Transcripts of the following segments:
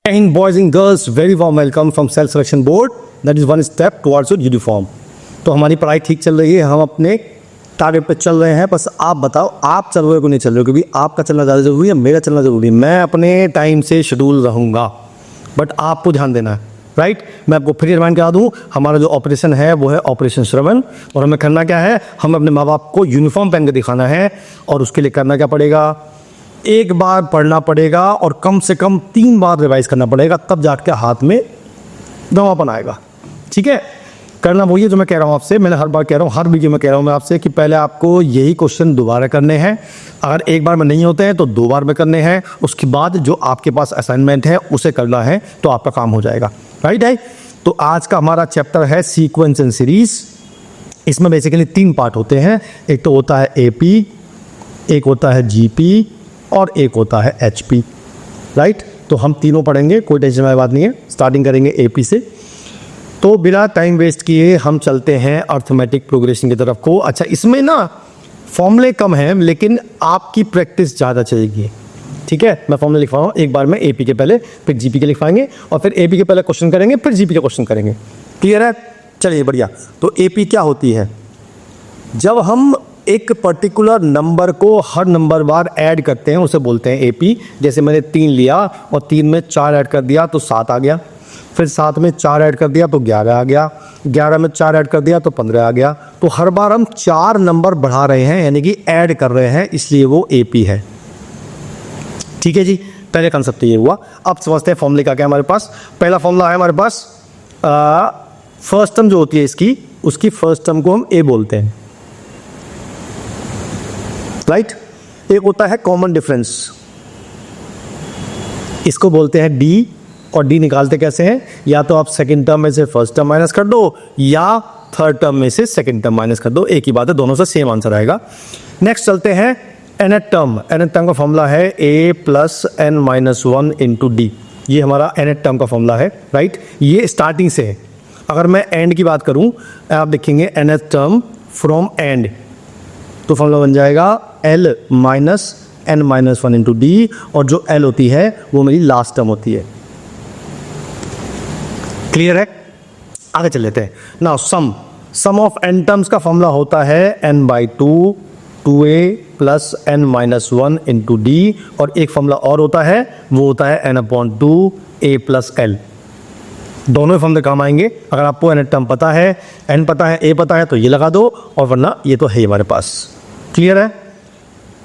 And boys and girls, very warm welcome from Self Selection Board. That is one step towards your uniform. तो हमारी पढ़ाई ठीक चल रही है, हम अपने टारगेट पे चल रहे हैं। बस आप बताओ आप चल रहे हो कि नहीं चल रहे हो, क्योंकि आपका चलना ज़्यादा ज़रूरी है, मेरा चलना ज़रूरी है। मैं अपने टाइम से शेड्यूल रहूँगा, बट आपको ध्यान देना है, राइट। मैं आपको फिर रिमाइंड करा दूँ, हमारा जो ऑपरेशन है वो है ऑपरेशन श्रवण, और हमें करना क्या है, हमें अपने माँ बाप को यूनिफॉर्म पहन के दिखाना है। और उसके लिए करना क्या पड़ेगा, एक बार पढ़ना पड़ेगा और कम से कम 3 बार रिवाइज करना पड़ेगा, तब जाके हाथ में दवापन आएगा। ठीक है, करना वही है जो मैं कह रहा हूँ आपसे। मैंने हर बार कह रहा हूँ, हर वीडियो में कह रहा हूँ मैं आपसे कि पहले आपको यही क्वेश्चन दोबारा करने हैं। अगर एक बार में नहीं होते हैं तो 2 बार में करने हैं। उसके बाद जो आपके पास असाइनमेंट है उसे करना है, तो आपका काम हो जाएगा, राइट है। तो आज का हमारा चैप्टर है सीक्वेंस एंड सीरीज। इसमें बेसिकली 3 पार्ट होते हैं। एक तो होता है AP, एक होता है GP और एक होता है HP, राइट। तो हम तीनों पढ़ेंगे, कोई टेंशन वाली बात नहीं है। स्टार्टिंग करेंगे AP से। तो बिना टाइम वेस्ट किए हम चलते हैं अर्थमेटिक प्रोग्रेशन की तरफ को। अच्छा, इसमें ना फॉर्मूले कम हैं, लेकिन आपकी प्रैक्टिस ज़्यादा चाहिए। ठीक है, मैं फॉर्मूले लिखवा रहा हूँ। एक बार में AP के पहले, फिर GP के लिखवाएंगे, और फिर AP के पहले क्वेश्चन करेंगे, फिर GP के क्वेश्चन करेंगे। क्लियर है, चलिए बढ़िया। तो AP क्या होती है, जब हम एक पर्टिकुलर नंबर को हर नंबर बार ऐड करते हैं उसे बोलते हैं AP। जैसे मैंने 3 लिया और 3 में 4 ऐड कर दिया तो 7 आ गया, फिर 7 में 4 ऐड कर दिया तो 11 आ गया, 11 में 4 ऐड कर दिया तो 15 आ गया। तो हर बार हम 4 नंबर बढ़ा रहे हैं, यानी कि ऐड कर रहे हैं, इसलिए वो AP है। ठीक है जी, पहले कंसेप्ट ये हुआ। अब समझते हैं फॉर्मूले का क्या है हमारे पास। पहला फॉर्मूला है हमारे पास, फर्स्ट टर्म जो होती है इसकी, उसकी फर्स्ट टर्म को हम A बोलते हैं, राइट। एक होता है कॉमन डिफरेंस, इसको बोलते हैं D। और D निकालते कैसे हैं, या तो आप सेकंड टर्म में से फर्स्ट टर्म माइनस कर दो, या थर्ड टर्म में से सेकंड टर्म माइनस कर दो, एक ही बात है, दोनों से सेम आंसर आएगा। नेक्स्ट चलते हैं nth टर्म। nth टर्म का फॉर्मूला है A + n-1 × D। ये हमारा nth टर्म का फॉर्मूला है, राइट। ये स्टार्टिंग से है। अगर मैं एंड की बात करूं, आप देखेंगे nth टर्म फ्रॉम एंड, तो फॉर्मूला बन जाएगा L - n-1 × D, और जो L होती है वो मेरी लास्ट टर्म होती है। क्लियर है, आगे चल लेते हैं। Now some of n terms का फॉर्मूला होता है n/2 2a + n-1 × D, और एक फॉर्मूला और होता है, वो होता है n/2 a + L। दोनों ही फॉर्मूले काम आएंगे। अगर आपको n टर्म पता है, n पता है, a पता है, तो ये लगा दो, और वरना ये तो है हमारे पास। क्लियर है,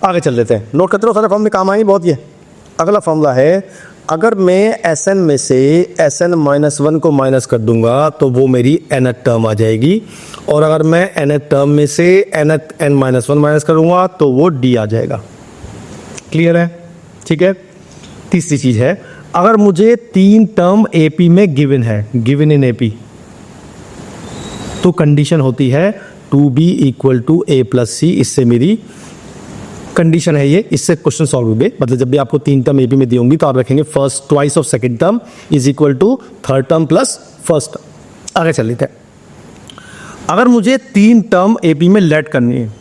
आगे चल लेते हैं। नोट करते रहो, सारे फॉर्मूले काम आएंगे बहुत। ये अगला फॉर्मूला है, अगर मैं Sn में से Sn-1 को माइनस कर दूंगा तो वो मेरी nth टर्म आ जाएगी, और अगर मैं nth टर्म में से n-1 माइनस करूंगा तो वो D आ जाएगा। क्लियर है, ठीक है। तीसरी चीज है, अगर मुझे 3 टर्म AP में गिवन है, गिवन इन AP, तो कंडीशन होती है 2B = A + C। इससे मेरी कंडीशन है ये, इससे क्वेश्चन सॉल्व होंगे। मतलब जब भी आपको 3 टर्म AP में दी होंगी तो आप रखेंगे first twice of second term = third term plus first term. आगे चल लेते हैं। अगर मुझे 3 टर्म AP में लेट करनी है,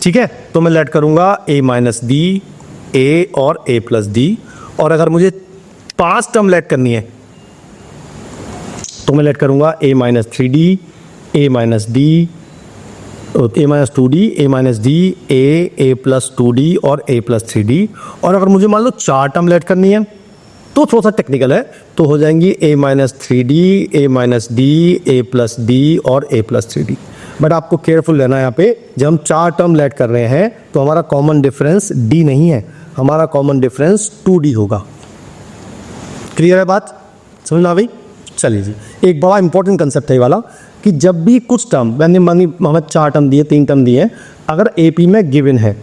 ठीक है, तो मैं लेट करूंगा A - D, A और A + D। और अगर मुझे 5 टर्म लेट करनी है तो मैं लेट करूंगा A - 3D, A - D, A - 2D, A - D, A + 2D और A + 3D। और अगर मुझे मान लो 4 टर्म लेट करनी है तो थोड़ा सा टेक्निकल है, तो हो जाएंगी A - 3D, A - D, A + D और A + 3D। बट आपको केयरफुल रहना है यहाँ पे, जब हम 4 टर्म लेट कर रहे हैं तो हमारा कॉमन डिफरेंस D नहीं है, हमारा कॉमन डिफरेंस 2D होगा। क्लियर है बात, समझ ना भाई। चलिए जी, एक बड़ा इंपॉर्टेंट कंसेप्ट है ये वाला, कि जब भी कुछ टर्म, मैंने हमें 4 टर्म दिए, 3 टर्म दिए, अगर AP में गिवन है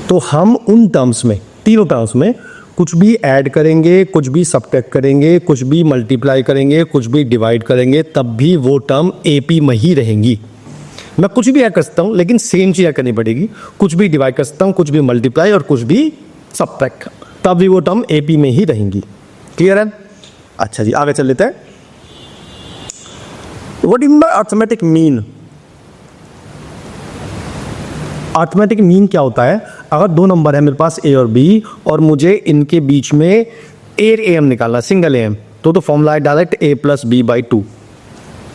तो हम उन टर्म्स में, तीनों टर्म्स में कुछ भी ऐड करेंगे, कुछ भी सब्ट्रैक्ट करेंगे, कुछ भी मल्टीप्लाई करेंगे, कुछ भी डिवाइड करेंगे, तब भी वो टर्म AP में ही रहेंगी। मैं कुछ भी ऐड कर सकता हूँ, लेकिन सेम चीज़ ऐड करनी पड़ेगी। कुछ भी डिवाइड कर सकता हूँ, कुछ भी मल्टीप्लाई और कुछ भी सब्ट्रैक्ट, तब भी वो टर्म AP में ही रहेंगी। क्लियर है, अच्छा जी, आगे चल लेते हैं। What is by arithmetic mean? Arithmetic mean क्या होता है? अगर दो नंबर है मेरे पास ए और बी और मुझे इनके बीच में ए एम निकालना, सिंगल एम, तो फॉर्मूला है direct a plus b by two,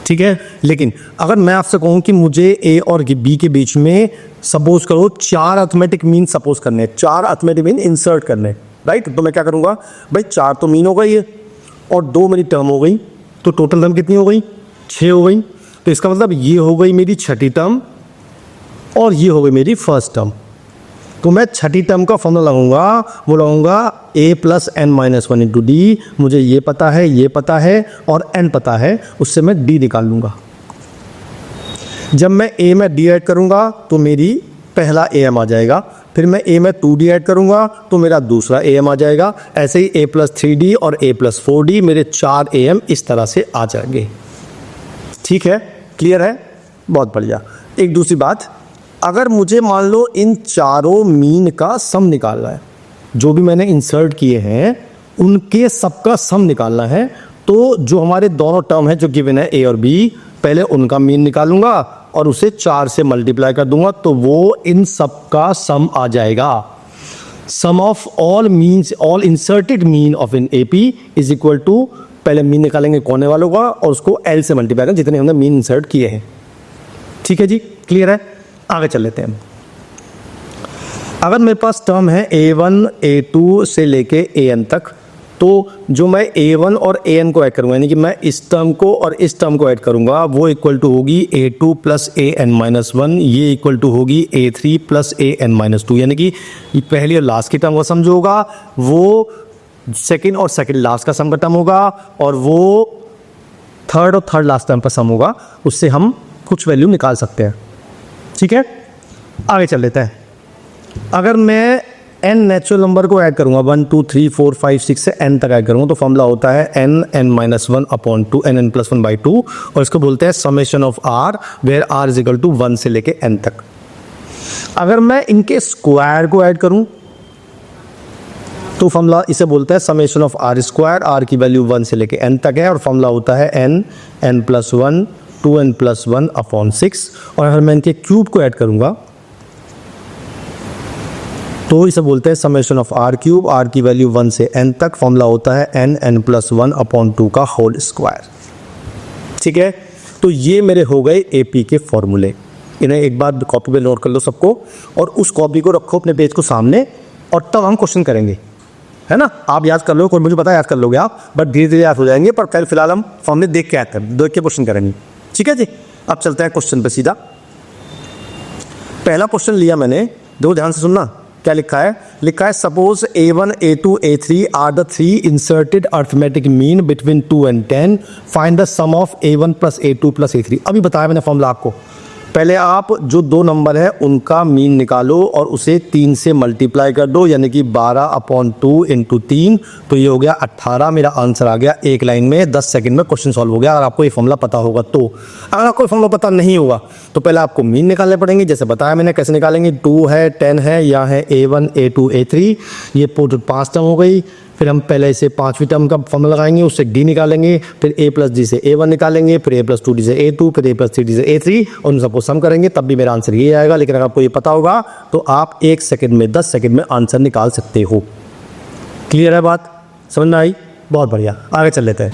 ठीक है। लेकिन अगर मैं आपसे कहूँ कि मुझे ए और बी के बीच में सपोज करो 4 अर्थमेटिक मीन सपोज करने, 4 अर्थमेटिक मीन इंसर्ट करने, राइट, तो मैं क्या करूँगा भाई, 4 तो मीन हो गई है और 2 मेरी टर्म हो गई, तो टोटल टर्म कितनी हो गई, 6 हो गई। तो इसका मतलब ये हो गई मेरी छठी टर्म और ये हो गई मेरी फर्स्ट टर्म। तो मैं छठी टर्म का फॉर्मूला लगाऊंगा, वो लगाऊंगा a plus N minus one into d. मुझे ये पता है, ये पता है और n पता है, उससे मैं d निकाल लूँगा। जब मैं a में d ऐड करूँगा तो मेरी पहला am आ जाएगा, फिर मैं a में 2d ऐड करूँगा तो मेरा दूसरा am आ जाएगा। ऐसे ही a प्लस 3d और a प्लस 4d, मेरे 4 am इस तरह से आ जाएंगे। ठीक है, क्लियर है, बहुत बढ़िया। एक दूसरी बात, अगर मुझे मान लो इन चारों मीन का सम निकालना है, जो भी मैंने इंसर्ट किए हैं उनके सबका सम निकालना है, तो जो हमारे दोनों टर्म है जो गिवन है ए और बी, पहले उनका मीन निकालूंगा और उसे 4 से मल्टीप्लाई कर दूंगा, तो वो इन सबका सम आ जाएगा। Sum of all means, all inserted mean of in AP is equal to, पहले मीन निकालेंगे कोने वालों का और उसको एल से मल्टीप्लाई करें जितने हमने मीन इंसर्ट किए हैं। ठीक है जी, क्लियर है, आगे चल लेते हैं। अगर मेरे पास टर्म है a1 a2 से लेके an तक, तो जो मैं a1 और an को ऐड करूँगा, यानी कि मैं इस टर्म को और इस टर्म को ऐड करूँगा, वो इक्वल टू होगी a2 plus an minus one, ये इक्वल टू होगी a3 plus an minus two, यानी कि पहली और लास्ट की टर्म का सम जो होगा वो सेकेंड और सेकेंड लास्ट का सम का टर्म होगा, और वो थर्ड और थर्ड लास्ट टर्म का सम होगा। उससे हम कुछ वैल्यू निकाल सकते हैं। ठीक है, आगे चल लेते हैं। अगर मैं n नेचुरल नंबर को ऐड करूंगा, 1 2 3 4 5 6 से n तक ऐड करूंगा, तो फॉर्मूला होता है n minus one upon two, n plus one by two, और इसको बोलते हैं summation of r, where r is equal to 1 से लेके n तक। अगर मैं इनके स्क्वायर को ऐड करूं तो फॉर्मूला इसे बोलते हैं summation of r square, r की वैल्यू 1 से लेके n तक है, और फॉर्मूला होता है n plus one 2n plus one upon 6। और अगर मैं इनके क्यूब को ऐड करूंगा तो इसे बोलते हैं summation of r cube, r की वैल्यू 1 से n तक, फॉर्मूला होता है n प्लस वन अपॉन 2 का होल स्क्वायर। ठीक है, तो ये मेरे हो गए AP के फॉर्मूले। इन्हें एक बार कॉपी पे नोट कर लो सबको, और उस कॉपी को रखो अपने पेज को सामने, और तब हम क्वेश्चन करेंगे, है ना। आप याद कर लो, कोई मुझे पता है याद कर लोगे आप, बट धीरे धीरे याद हो जाएंगे, पर कल फिलहाल हम फॉर्मूले देख के आते हैं, देख के क्वेश्चन करेंगे। ठीक है जी, अब चलते हैं क्वेश्चन पे सीधा। पहला क्वेश्चन लिया मैंने, देखो ध्यान से सुनना, क्या लिखा है, लिखा है suppose a1 a2 a3 are the 3 inserted arithmetic mean between 2 and 10, find the sum of a1 plus a2 plus a3। अभी बताया मैंने फॉर्मूला आपको, पहले आप जो दो नंबर है उनका मीन निकालो और उसे 3 से मल्टीप्लाई कर दो, यानी कि 12 अपॉन 2 इंटू 3, तो ये हो गया 18। मेरा आंसर आ गया एक लाइन में, 10 सेकंड में क्वेश्चन सॉल्व हो गया। अगर आपको ये फॉर्मूला पता होगा तो, अगर आपको फॉर्मूला पता नहीं होगा तो पहले आपको मीन निकालने पड़ेंगे, जैसे बताया मैंने कैसे निकालेंगे। 2 है, 10 है, यहाँ है a1 a2 a3, ये टोटल 5 टर्म हो गई। फिर हम पहले इसे 5वीं टर्म का फॉर्मूला लगाएंगे, उससे d निकालेंगे, फिर a प्लस डी से a1 निकालेंगे, फिर a प्लस 2d से a2, फिर a प्लस 3d से a3, और उन सबको सम करेंगे, तब भी मेरा आंसर ये आएगा। लेकिन अगर आपको ये पता होगा तो आप 1 सेकंड में, 10 सेकंड में आंसर निकाल सकते हो। क्लियर है बात, समझ में आई? बहुत बढ़िया, आगे चल लेते हैं।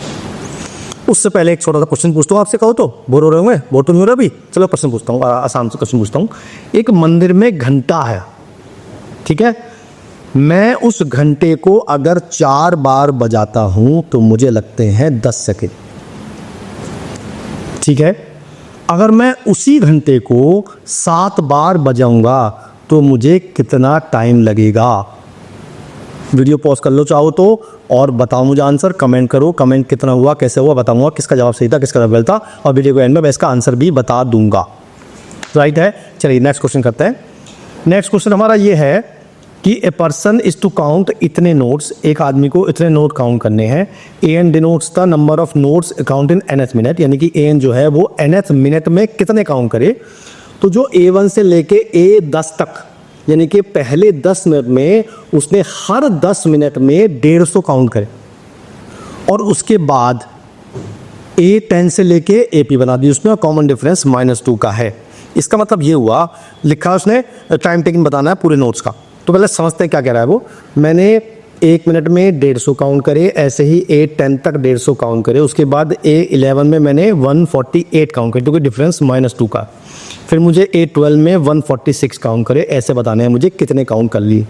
उससे पहले एक छोटा सा क्वेश्चन पूछता हूँ आपसे, कहो तो बोर हो रहे होंगे, बोर तो नहीं हो रहा अभी? चलो प्रश्न पूछता हूँ, आसान से क्वेश्चन पूछता हूँ। एक मंदिर में घंटा है, ठीक है, मैं उस घंटे को अगर 4 बार बजाता हूं तो मुझे लगते हैं 10 सेकंड। ठीक है, अगर मैं उसी घंटे को 7 बार बजाऊंगा तो मुझे कितना टाइम लगेगा? वीडियो पॉज कर लो चाहो तो, और बताओ मुझे आंसर, कमेंट करो, कमेंट कितना हुआ, कैसे हुआ बताऊंगा, किसका जवाब सही था, किसका जवाब गलत था, और वीडियो के एंड में मैं इसका आंसर भी बता दूंगा। राइट है, चलिए नेक्स्ट क्वेश्चन करते हैं। नेक्स्ट क्वेश्चन हमारा ये है कि a person is to count इतने नोट्स, एक आदमी को इतने नोट काउंट करने हैं। an denotes the number of notes count in nth minute, यानी कि an जो है वो nth मिनट में कितने काउंट करे। तो जो a1 से लेके a10 तक, यानी कि पहले 10 मिनट में उसने हर 10 मिनट में 150 काउंट करे, और उसके बाद a10 से लेके ap बना दी उसने, कॉमन डिफरेंस -2 का है। इसका मतलब ये हुआ, लिखा उसने टाइम टेकिंग बताना है पूरे नोट्स का, तो पहले समझते हैं क्या कह रहा है वो। मैंने 1 मिनट में 150 काउंट करे, ऐसे ही A10 तक 150 काउंट करे, उसके बाद A11 में मैंने 148 काउंट करे, क्योंकि डिफरेंस -2 का। फिर मुझे A12 में 146 काउंट करे, ऐसे बताने हैं मुझे कितने काउंट कर लिए।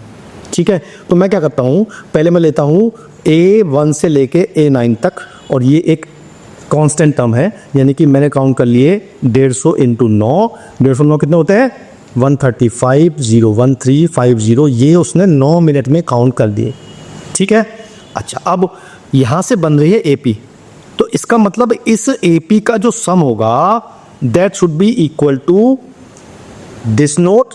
ठीक है, तो मैं क्या करता हूँ, पहले मैं लेता हूँ A1 से लेके A9 तक, और ये एक कांस्टेंट टर्म है, यानी कि मैंने काउंट कर लिए 150 इंटू 9। 150 9 कितने होते हैं 135, 01350, ये उसने 9 मिनट में काउंट कर दिए। ठीक है, अच्छा अब यहाँ से बन रही है AP, तो इसका मतलब इस AP का जो सम होगा that should be equal to this note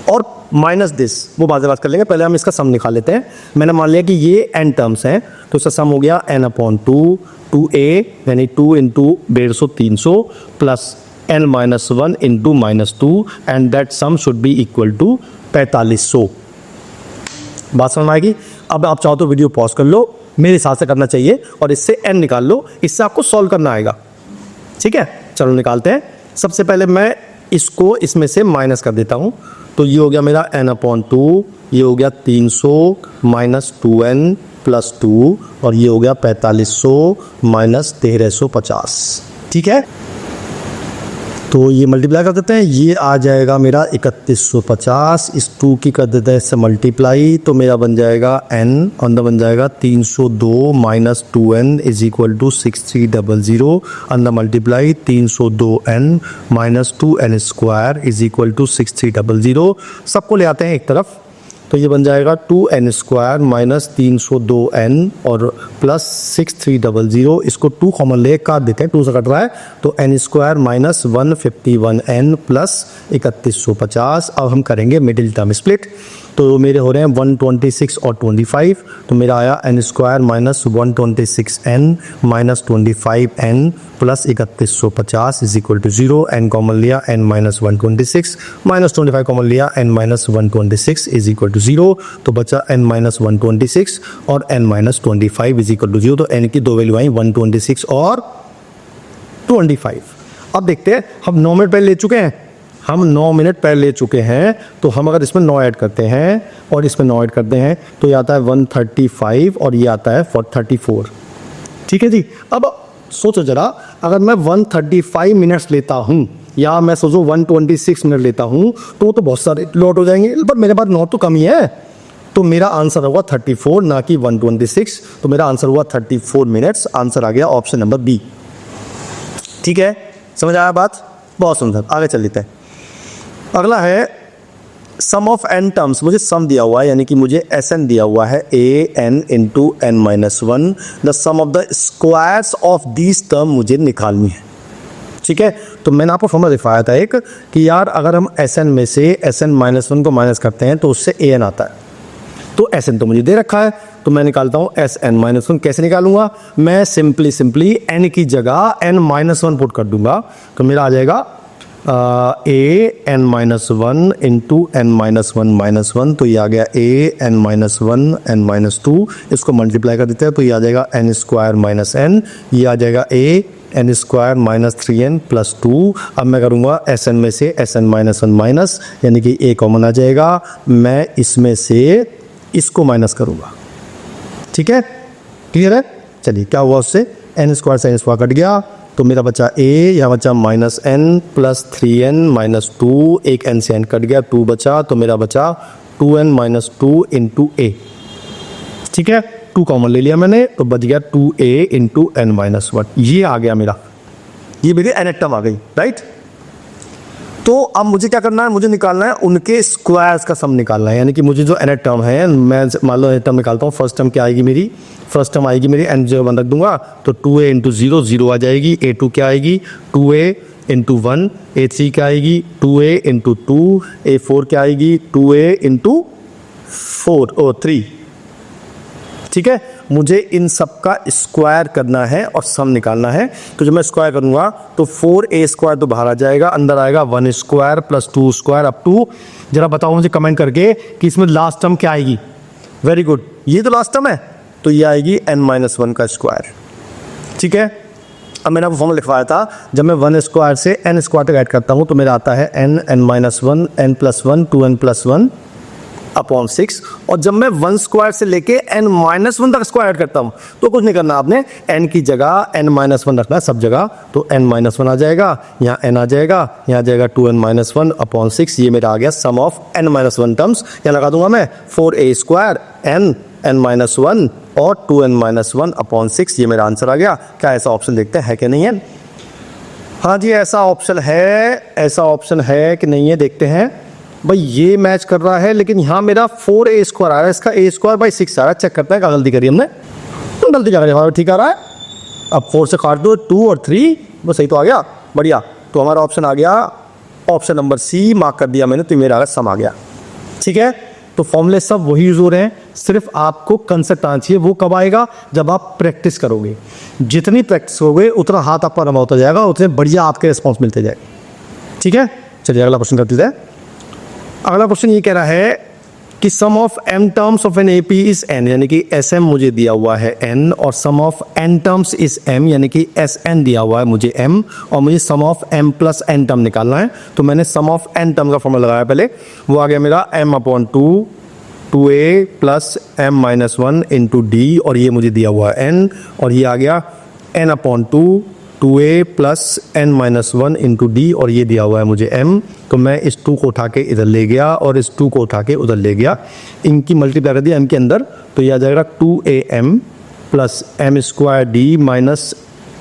और माइनस दिस, वो बाद में बात कर लेंगे, पहले हम इसका सम निकाल लेते हैं। मैंने मान लिया कि ये n टर्म्स हैं, तो इसका सम हो गया n/2 2a, यानी 2 into 150 300 plus n-1 into -2, and that sum should be equal to 4500। बात समझ में आएगी। अब आप चाहो तो वीडियो पॉज कर लो, मेरे हिसाब से करना चाहिए, और इससे n निकाल लो, इससे आपको सॉल्व करना आएगा। ठीक है, चलो निकालते हैं। सबसे पहले मैं इसको इसमें से माइनस कर देता हूँ, तो ये हो गया मेरा n/2, ये हो गया 300 माइनस 2n प्लस 2, और ये हो गया 4500 माइनस 1350। ठीक है, तो ये मल्टीप्लाई कर देते हैं, ये आ जाएगा मेरा 3150, इस 2 की कर देते हैं इससे मल्टीप्लाई, तो मेरा बन जाएगा n, अंदर बन जाएगा 302 minus 2n is equal to 6300, अंदर multiply 302n minus 2n square is equal to 6300। सबको ले आते हैं एक तरफ, तो ये बन जाएगा 2n स्क्वायर माइनस 302n और प्लस 6300, इसको 2 कॉमन ले काट देते हैं, 2 से कट रहा है, तो n square minus 151n plus 3150। अब हम करेंगे मिडिल टर्म स्प्लिट, तो मेरे हो रहे हैं 126 और 25, तो मेरा आया n square minus 126n minus 25n plus 3150 is equal to 0। n common लिया, n माइनस 126 माइनस 25 कॉमन लिया, n minus 126 is equal to 0, तो बचा n माइनस 126 और n minus 25 is equal to 0। तो n की दो वैल्यू आई 126 और 25। अब देखते हैं, हम 9 मिनट पहले ले चुके हैं, हम 9 मिनट पहले ले चुके हैं, तो हम अगर इसमें 9 ऐड करते हैं और इसमें 9 ऐड करते हैं, तो ये आता है 135 और ये आता है 34। ठीक है जी। अब सोचो जरा, अगर मैं 135 मिनट्स लेता हूँ या मैं सोचो 126 मिनट लेता हूँ, तो वो तो बहुत सारे लॉट हो जाएंगे, पर मेरे पास 9 तो कम ही है, तो मेरा आंसर होगा 34 ना कि 126, तो मेरा आंसर हुआ 34 मिनट्स। आंसर आ गया ऑप्शन नंबर बी। ठीक है, समझ आया बात? बहुत सुंदर, आगे चल लेते हैं। अगला है सम ऑफ n टर्म्स। मुझे सम दिया हुआ है, यानी कि मुझे Sn दिया हुआ है, an into n-1, the sum of the squares of this term मुझे निकालनी है। ठीक है, तो मैंने आपको फॉर्मूला दिखाया था एक, कि यार अगर हम Sn में से Sn-1 को माइनस करते हैं तो उससे an आता है, तो Sn तो मुझे दे रखा है, तो मैं निकालता हूँ Sn-1। कैसे निकालूंगा? मैं सिंपली n की जगह n-1 पुट कर दूंगा, तो मेरा आ जाएगा an-1 इंटू n-1 तो ये आ गया an-1 n-2, इसको मल्टीप्लाई कर देते हैं, तो ये आ जाएगा n स्क्वायर माइनस n, ये आ जाएगा n square minus 3n plus 2। अब मैं करूँगा Sn में से Sn-1 माइनस, यानी कि a कॉमन आ जाएगा, मैं इसमें से इसको माइनस करूँगा। ठीक है, क्लियर है? चलिए, क्या हुआ उससे, n स्क्वायर से n स्क्वायर कट गया, तो मेरा बचा a, यहाँ बचा minus n plus 3n minus 2, एक n से n कट गया, 2 बचा, तो मेरा बचा 2n माइनस 2 इंटू a। ठीक है, 2 कॉमन ले लिया मैंने, तो बच गया 2a इंटू n-1। ये आ गया मेरा, ये मेरी n टर्म आ गई, राइट। तो अब मुझे क्या करना है, मुझे निकालना है उनके स्क्वायर्स का सम निकालना है, यानी कि मुझे जो n टर्म है, मैं मान लो n टर्म निकालता हूँ। फर्स्ट टर्म क्या आएगी मेरी, फर्स्ट टर्म आएगी मेरी n जो 1 रख दूंगा, तो 2a इंटू 0 0 आ जाएगी, a2 क्या आएगी 2a इंटू 1, a3 क्या आएगी 2a इंटू 2, a4 क्या आएगी 2a इंटू 3। ठीक है, मुझे इन सब का स्क्वायर करना है और सम निकालना है, तो जब मैं स्क्वायर करूंगा तो 4a स्क्वायर तो बाहर आ जाएगा, अंदर आएगा 1 square plus 2 square up to, जरा बताओ मुझे कमेंट करके कि इसमें लास्ट टर्म क्या आएगी। वेरी गुड, ये तो लास्ट टर्म है, तो ये आएगी n-1 का स्क्वायर। ठीक है, अब मैंने आपको फॉर्मूला लिखवाया था, जब मैं 1 स्क्वायर से n स्क्वायर तक ऐड करता हूँ तो मेरा आता है n-1 n+1 2n+1 अपॉन 6। और जब मैं 1 स्क्वायर से लेके n-1 तक स्क्वायर करता हूं तो कुछ नहीं करना आपने, n की जगह n-1 रखना है सब जगह, तो n-1 आ जाएगा, यहाँ n आ जाएगा, यहाँ आ जाएगा 2n-1 अपॉन 6। ये मेरा आ गया सम ऑफ n-1 टर्म्स। यहाँ लगा दूंगा मैं 4a स्क्वायर n-1 और 2n-1 अपॉन 6। ये मेरा आंसर आ गया। क्या ऐसा ऑप्शन देखते हैं कि नहीं है? हाँ जी, ऐसा ऑप्शन है, ऐसा ऑप्शन है कि नहीं है, देखते हैं भाई। ये मैच कर रहा है, लेकिन यहाँ मेरा 4a स्क्वायर आ रहा है, इसका a स्क्वायर बाई 6 आ रहा है। चेक करते हैं क्या गलती करी हमने। गलती क्या करी, ठीक आ रहा है। अब 4 से काट दो, 2 और 3, वो सही तो आ गया, बढ़िया। तो हमारा ऑप्शन आ गया ऑप्शन नंबर सी, मार्क कर दिया मैंने, तो मेरा आ गया सम आ गया। ठीक है, तो फॉर्मूले सब वही यूज हो रहे हैं, सिर्फ आपको कंसेप्ट आना चाहिए। वो कब आएगा? जब आप प्रैक्टिस करोगे। जितनी प्रैक्टिस करोगे उतना हाथ आपका रमा होता जाएगा, उतने बढ़िया आपके रिस्पॉन्स मिलते जाएंगे। ठीक है, चलिए अगला क्वेश्चन करते हैं। अगला क्वेश्चन ये कह रहा है कि sum of m terms of an AP is n, यानी कि SM मुझे दिया हुआ है n, और sum of n terms is m, यानी कि SN दिया हुआ है मुझे m, और मुझे sum of m plus n term निकालना है। तो मैंने सम ऑफ n टर्म का फॉर्मूला लगाया पहले, वो आ गया मेरा m upon 2a plus m-1 into d, और ये मुझे दिया हुआ है n, और ये आ गया n upon 2a plus n-1 into D, और ये दिया हुआ है मुझे m। तो मैं इस 2 को उठा के इधर ले गया और इस 2 को उठा के उधर ले गया, इनकी मल्टीप्लाई कर दिया m के अंदर, तो ये आ जाएगा 2am plus m square D minus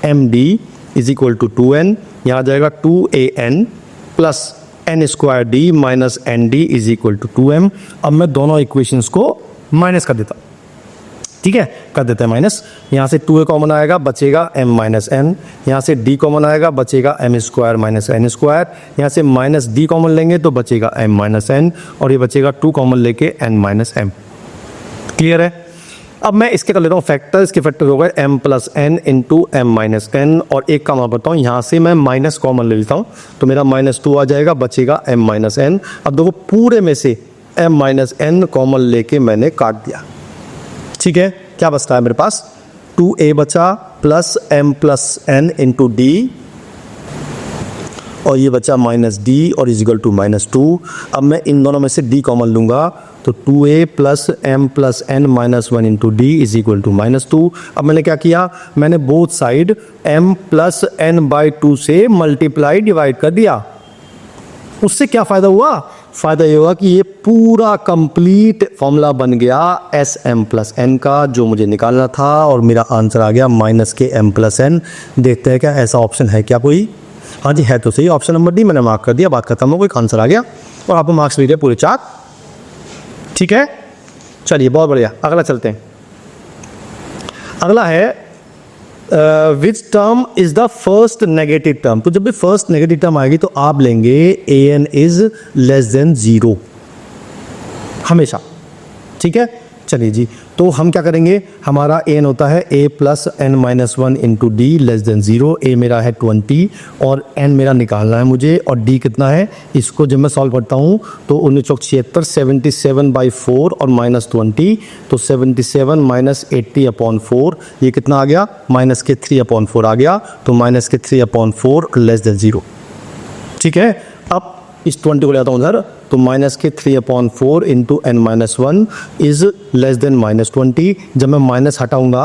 M D is equal to 2n। यहाँ आ जाएगा 2an plus n square D minus N D is equal to 2m। अब मैं दोनों इक्वेशंस को माइनस कर देता हूँ। ठीक है, कर देते हैं माइनस। यहाँ से 2a कॉमन आएगा, बचेगा m माइनस एन। यहाँ से d कॉमन आएगा, बचेगा m square minus N square. यहाँ से माइनस d कॉमन लेंगे तो बचेगा m माइनस एन, और ये बचेगा 2 कॉमन लेके n माइनस m। क्लियर है? अब मैं इसके कर लेता हूँ फैक्टर। इसके फैक्टर हो गए m plus N into M minus N, और एक काम और बताऊँ, यहाँ से मैं माइनस कॉमन ले लेता हूँ, तो मेरा -2 आ जाएगा, बचेगा m माइनस एन। अब देखो पूरे में से m माइनस एन कॉमन लेके मैंने काट दिया। ठीक है, क्या बचता है मेरे पास? 2a बचा plus m plus N into D, और ये बचा माइनस डी और इज इक्वल टू -2। अब मैं इन दोनों में से d कॉमन लूंगा, तो 2a plus m plus N minus 1 into D is equal to -2। अब मैंने क्या किया? मैंने both side m plus N by 2 से मल्टीप्लाई डिवाइड कर दिया। उससे क्या फ़ायदा हुआ? फ़ायदा ये हुआ कि ये पूरा कंप्लीट फॉर्मूला बन गया एस एम प्लस एन का, जो मुझे निकालना था, और मेरा आंसर आ गया माइनस के m प्लस एन। देखते हैं क्या ऐसा ऑप्शन है क्या कोई? हाँ जी, है तो सही। ऑप्शन नंबर डी मैंने मार्क कर दिया, बात खत्म हो गई, आंसर आ गया, और आपको मार्क्स मिल गए पूरे 4। ठीक है, चलिए बहुत बढ़िया, अगला चलते हैं। अगला है which term is the first negative term. तो जब भी फर्स्ट नेगेटिव टर्म आएगी तो आप लेंगे an इज लेस देन 0 हमेशा। ठीक है, चलिए जी, तो हम क्या करेंगे? हमारा an होता है a plus N minus 1 into D less than 0। a मेरा है 20 और n मेरा निकालना है मुझे, और d कितना है? इसको जब मैं सॉल्व करता हूँ तो 1976 77 बाई 4 और माइनस 20, तो 77 माइनस 80 अपॉन 4, ये कितना आ गया? माइनस के 3 अपॉन 4 आ गया, तो माइनस के 3 अपॉन 4 लेस देन 0। ठीक है, अब इस 20 को लेता हूँ उधर, तो माइनस के 3 upon 4 into N minus 1 is less than minus 20। जब मैं माइनस हटाऊंगा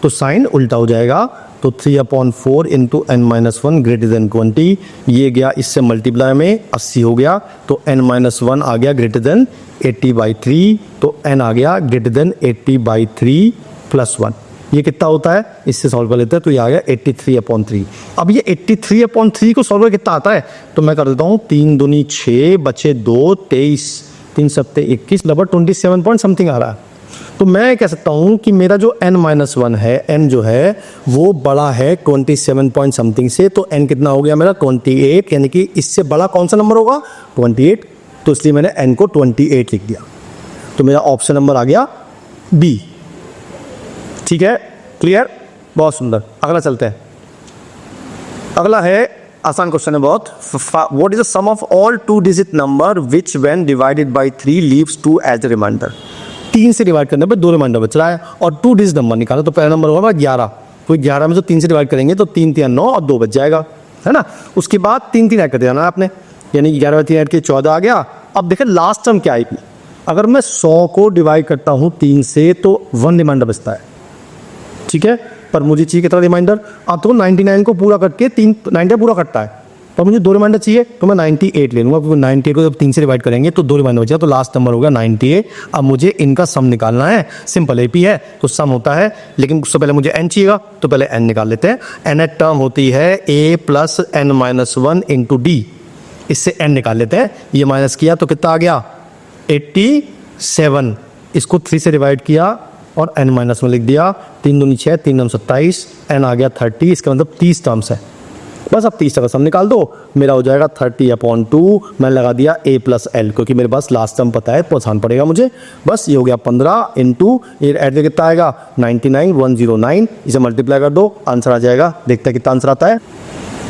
तो साइन उल्टा हो जाएगा, तो 3 upon 4 into N minus 1 greater than 20। ये गया इससे मल्टीप्लाई में 80 हो गया, तो एन माइनस 1 आ गया ग्रेटर देन 80 बाई 3, तो एन आ गया ग्रेटर देन 80 बाई 3 प्लस 1। ये कितना होता है? इससे सॉल्व कर लेते हैं, तो ये आ गया 83 अपॉन 3। अब ये 83 अपॉन 3 को सॉल्व कर कितना आता है? तो मैं कर देता हूँ 3 दूनी 6 बचे 2 23 3 सत्ते 21 लगभग 27 पॉइंट समथिंग आ रहा है। तो मैं कह सकता हूँ कि मेरा जो n-1 है, n जो है वो बड़ा है 27 पॉइंट समथिंग से, तो n कितना हो गया मेरा? 28, यानी कि इससे बड़ा कौन सा नंबर होगा? 28, तो इसलिए मैंने n को 28 लिख दिया। तो मेरा ऑप्शन नंबर आ गया बी। ठीक है, क्लियर, बहुत सुंदर। अगला चलते हैं। अगला है आसान क्वेश्चन है बहुत। What is the sum of all 2 digit number which when divided by 3 leaves 2 as a remainder. 3 से डिवाइड करने पर 2 रिमाइंडर बच रहा है, और 2 डिजिट नंबर निकाला, तो पहला नंबर होगा 11, तो 11 में जो 3 से डिवाइड करेंगे तो 3 3 9 और 2 बच जाएगा, है ना। उसके बाद 3 3 ऐड कर देना आपने, यानी 11 3 ऐड के 14 आ गया। अब देखें लास्ट टर्म क्या आई थी, अगर मैं 100 को डिवाइड करता हूँ 3 से तो 1 रिमाइंडर बचता है, ठीक है। पर मुझे चाहिए कितना रिमाइंडर? आप तो 99 को पूरा करके 90 पूरा करता है, पर मुझे 2 रिमाइंडर चाहिए तो मैं 98 ले लूँगा, क्योंकि 98 को जब 3 से डिवाइड करेंगे तो 2 रिमाइंडर बचेगा, तो लास्ट नंबर होगा 98। अब मुझे इनका सम निकालना है, सिंपल एपी है तो सम होता है, लेकिन उससे पहले मुझे n चाहिएगा, तो पहले n निकाल लेते हैं। n टर्म होती है a plus n-1 into D, इससे n निकाल लेते हैं। ये माइनस किया तो कितना आ गया 87, इसको 3 से डिवाइड किया और n-1 लिख दिया, 3 दूनी 6, 3 9 27, n आ गया 30, इसका मतलब 30 टर्म्स है। बस अब 30 का सम निकाल दो, मेरा हो जाएगा 30/2, मैंने लगा दिया a प्लस एल, क्योंकि मेरे पास लास्ट टर्म पता है तो आसान पड़ेगा मुझे। बस ये हो गया 15 इंटू ये ऐड कितना आएगा 99,109, इसे मल्टीप्लाई कर दो, आंसर आ जाएगा। देखते हैं कितना आंसर आता है।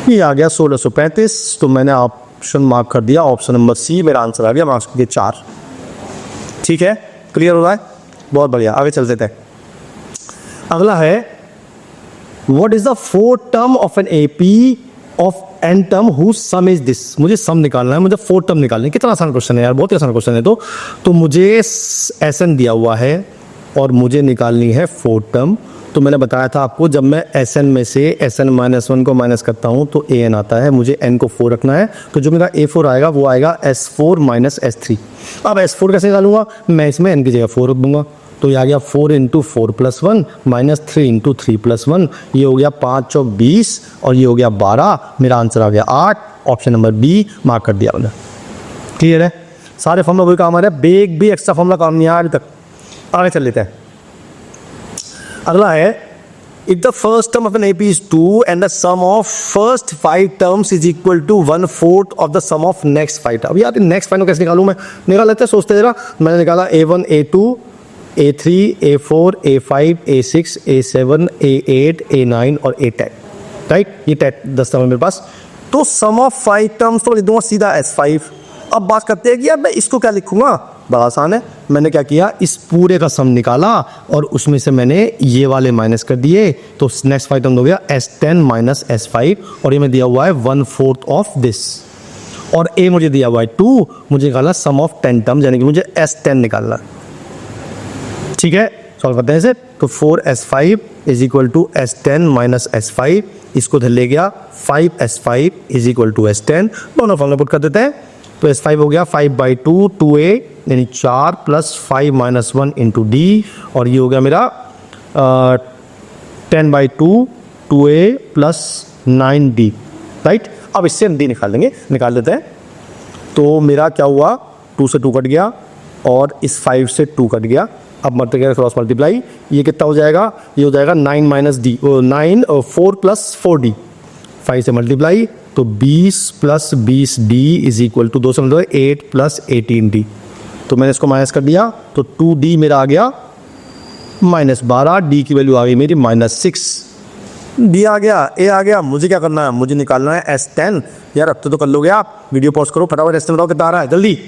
ये आ गया 1635, तो मैंने ऑप्शन मार्क कर दिया, ऑप्शन नंबर सी मेरा आंसर आ गया, मार्क्स के 4। ठीक है, क्लियर हो रहा है, बहुत बढ़िया। आगे चलते थे, अगला है what is the fourth term of an AP of an term whose sum is this. मुझे सम निकालना है, मुझे फोर्थ टर्म निकालना है। कितना आसान क्वेश्चन है यार, बहुत ही आसान क्वेश्चन है। तो मुझे एस एन दिया हुआ है और मुझे निकालनी है फोर्थ टर्म। तो मैंने बताया था आपको, जब मैं एस एन में से एस एन -1 को माइनस करता हूँ तो ए एन आता है, मुझे एन को 4 रखना है, तो जो मेरा A4 आएगा वो आएगा S4 माइनस S3। अब S4 कैसे निकालूंगा, मैं इसमें एन की जगह 4 रख दूंगा, तो ये आ गया 4 into 4 plus 1 minus 3 into 3 plus 1, ये हो गया 5 चौक 20 और ये हो गया 12, मेरा आंसर आ गया 8। ऑप्शन नंबर बी मार्क कर दिया मैंने। क्लियर है, सारे फॉर्मूला वही काम आ रहा है, बेग भी एक्स्ट्रा फॉर्मूला काम नहीं आया अभी तक। आगे चल लेते हैं, अगला है if the first term of an AP is 2 and the sum of first 5 terms is equal to 1/4 of the sum of next 5 terms। अब यार नेक्स्ट 5 को कैसे निकालूं मैं, निकाल लेते हैं, सोचते जरा। मैंने निकाला A1 A2 A3 A4 A5 A6 A7 A8 A9 और A10, राइट। ये 10 टर्म है मेरे पास, तो सम ऑफ 5 टर्म्स तो लिख दूंगा सीधा S5। अब बात करते हैं कि यार मैं इसको क्या लिखूंगा, बड़ा आसान है। मैंने क्या किया, इस पूरे का सम निकाला और उसमें से मैंने ये वाले माइनस कर दिए, तो नेक्स्ट 5 टर्म हो गया S10 माइनस S5, और ये मैं दिया हुआ है 1/4 ऑफ दिस, और ए मुझे दिया हुआ है 2, मुझे निकालना सम ऑफ 10 टर्म्स, यानी कि मुझे S10 निकालना। ठीक है, सॉल्व करते हैं इसे। तो 4S5 is equal to S10 minus S5, इसको धर ले गया 5S5 is equal to S10, दोनों फॉर्मूला पुट कर देते हैं। तो S5 हो गया 5/2 2A यानी 4 प्लस 5 माइनस 1 इंटू डी, और ये हो गया मेरा 10/2 2A प्लस 9D, राइट। अब इससे डी निकाल देंगे, निकाल देते हैं। तो मेरा क्या हुआ, 2 से 2 कट गया और इस 5 से 2 कट गया। अब मल्टीप्लाई क्रॉस मल्टीप्लाई, ये कितना हो जाएगा, ये हो जाएगा 9 माइनस डी 9 4 प्लस 4D, 5 से मल्टीप्लाई तो 20 plus 20D is equal to 2 से मतलब 8 प्लस 18D। तो मैंने इसको माइनस कर दिया, तो 2D मेरा आ गया -12, D की वैल्यू आ गई मेरी -6, D आ गया, A आ गया। मुझे क्या करना है, मुझे निकालना है S10। यार अब तो कर लोगे आप, वीडियो पॉज करो फटाफट, S10 बताओ कितना आ रहा है जल्दी।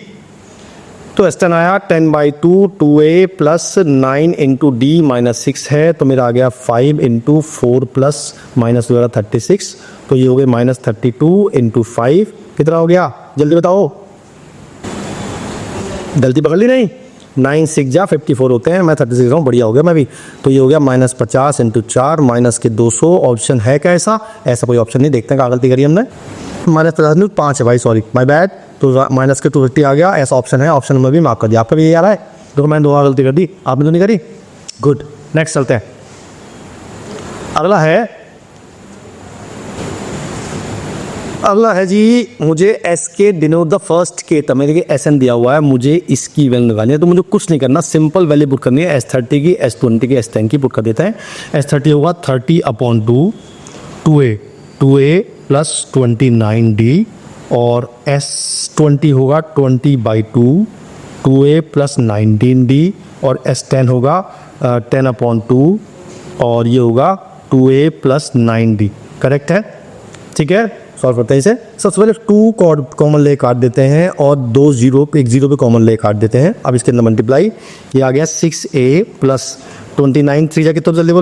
तो S10 आया 10/2 2A plus 9 into D minus 6 है, तो मेरा आ गया 5 इंटू 4 प्लस माइनस 36, तो ये हो गया -32 इंटू 5, कितना हो गया जल्दी बताओ, गलती पकड़ ली नहीं, 9 6 जा 54 होते हैं, मैं 36 हूँ, बढ़िया हो गया मैं भी। तो ये हो गया -50 इंटू 4 माइनस के 200, ऑप्शन है क्या ऐसा, ऐसा कोई ऑप्शन नहीं, देखते हैं क्या गलती करी हमने। -50 नहीं 5 है भाई, सॉरी माय बैड, तो माइनस के 250 आ गया, ऐसा ऑप्शन है, ऑप्शन में भी मार्क कर दिया। आपका भी यही आ रहा है, देखो मैंने 2 गलती कर दी, आपने तो नहीं करी, गुड। नेक्स्ट चलते हैं, अगला है जी, मुझे एस के डिनोट द फर्स्ट के टर्म, मेरे एस एन दिया हुआ है, मुझे इसकी वैल्यू निकालनी है। तो मुझे कुछ नहीं करना, सिंपल वैल्यू पुट करनी है, S30 की S20 की S10 की पुट कर देते हैं। S30 होगा 30/2 2A प्लस 29D, और S20 होगा 20/2 2A प्लस 19D, और S10 होगा 10/2 और ये होगा 2A प्लस 9D, करेक्ट है। ठीक है, सॉल्व करते हैं इसे। सबसे पहले 2 कॉमन ले काट देते हैं और 2 0 एक 0 पे कॉमन ले काट देते हैं। अब इसके अंदर मल्टीप्लाई, ये आ गया 6A प्लस 29 3 जा कितना, जल्दी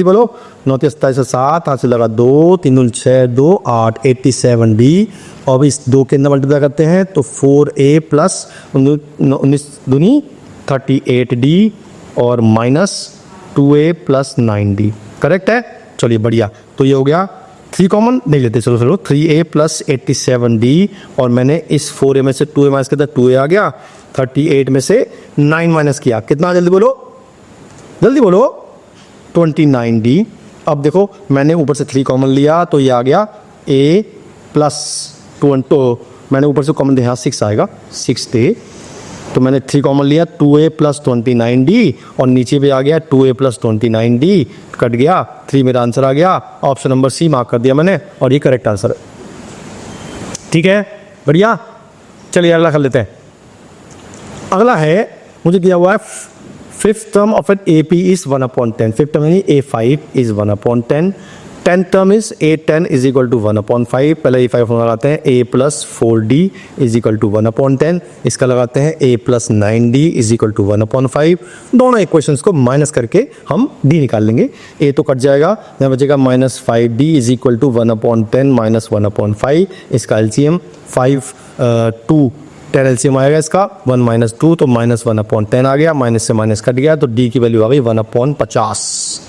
बोलो 9 27 7, हाथ से लगा 2, 3 दूनी 6, 2 8, 87D। और इस 2 के अंदर मल्टीप्लाई करते हैं तो 4A प्लस 19 दूनी 38D और minus 2A plus 9D। Correct है, चलिए बढ़िया। तो ये हो गया 3 कॉमन नहीं लेते, चलो 3A प्लस 87D और मैंने इस 4A में से 2A माइनस किया, 2A आ गया। 38 में से 9 माइनस किया, कितना, जल्दी बोलो जल्दी बोलो, 29D। अब देखो मैंने ऊपर से 3 कॉमन लिया तो ये आ गया A प्लस 2, तो मैंने ऊपर से कॉमन दिया 6 आएगा, 6A। तो मैंने 3 कॉमन लिया, 2A प्लस 29D और नीचे भी आ गया 2A प्लस 29D, कट गया, 3 मेरा आंसर आ गया। ऑप्शन नंबर C मार्क कर दिया मैंने और ये करेक्ट आंसर है। ठीक है, बढ़िया। चलिए अगला कर लेते हैं। अगला है, मुझे दिया हुआ है fifth term of an AP is 1/10। Fifth term यानी A5 is 1/10। 10th term is A10 is equal to 1/5। पहले A5 लगाते हैं, A plus 4D is equal to 1/10। इसका लगाते हैं A plus 9D is equal to 1/5। दोनों इक्वेशंस को minus करके हम D निकाल लेंगे। A तो कट जाएगा, यहाँ बचेगा minus 5D is equal to 1/10 minus 1/5। इसका LCM 5 2 10 LCM आएगा इसका 1 माइनस 2, तो माइनस 1/10 आ गया, माइनस से माइनस कट गया, तो D की वैल्यू आ गई 1/50।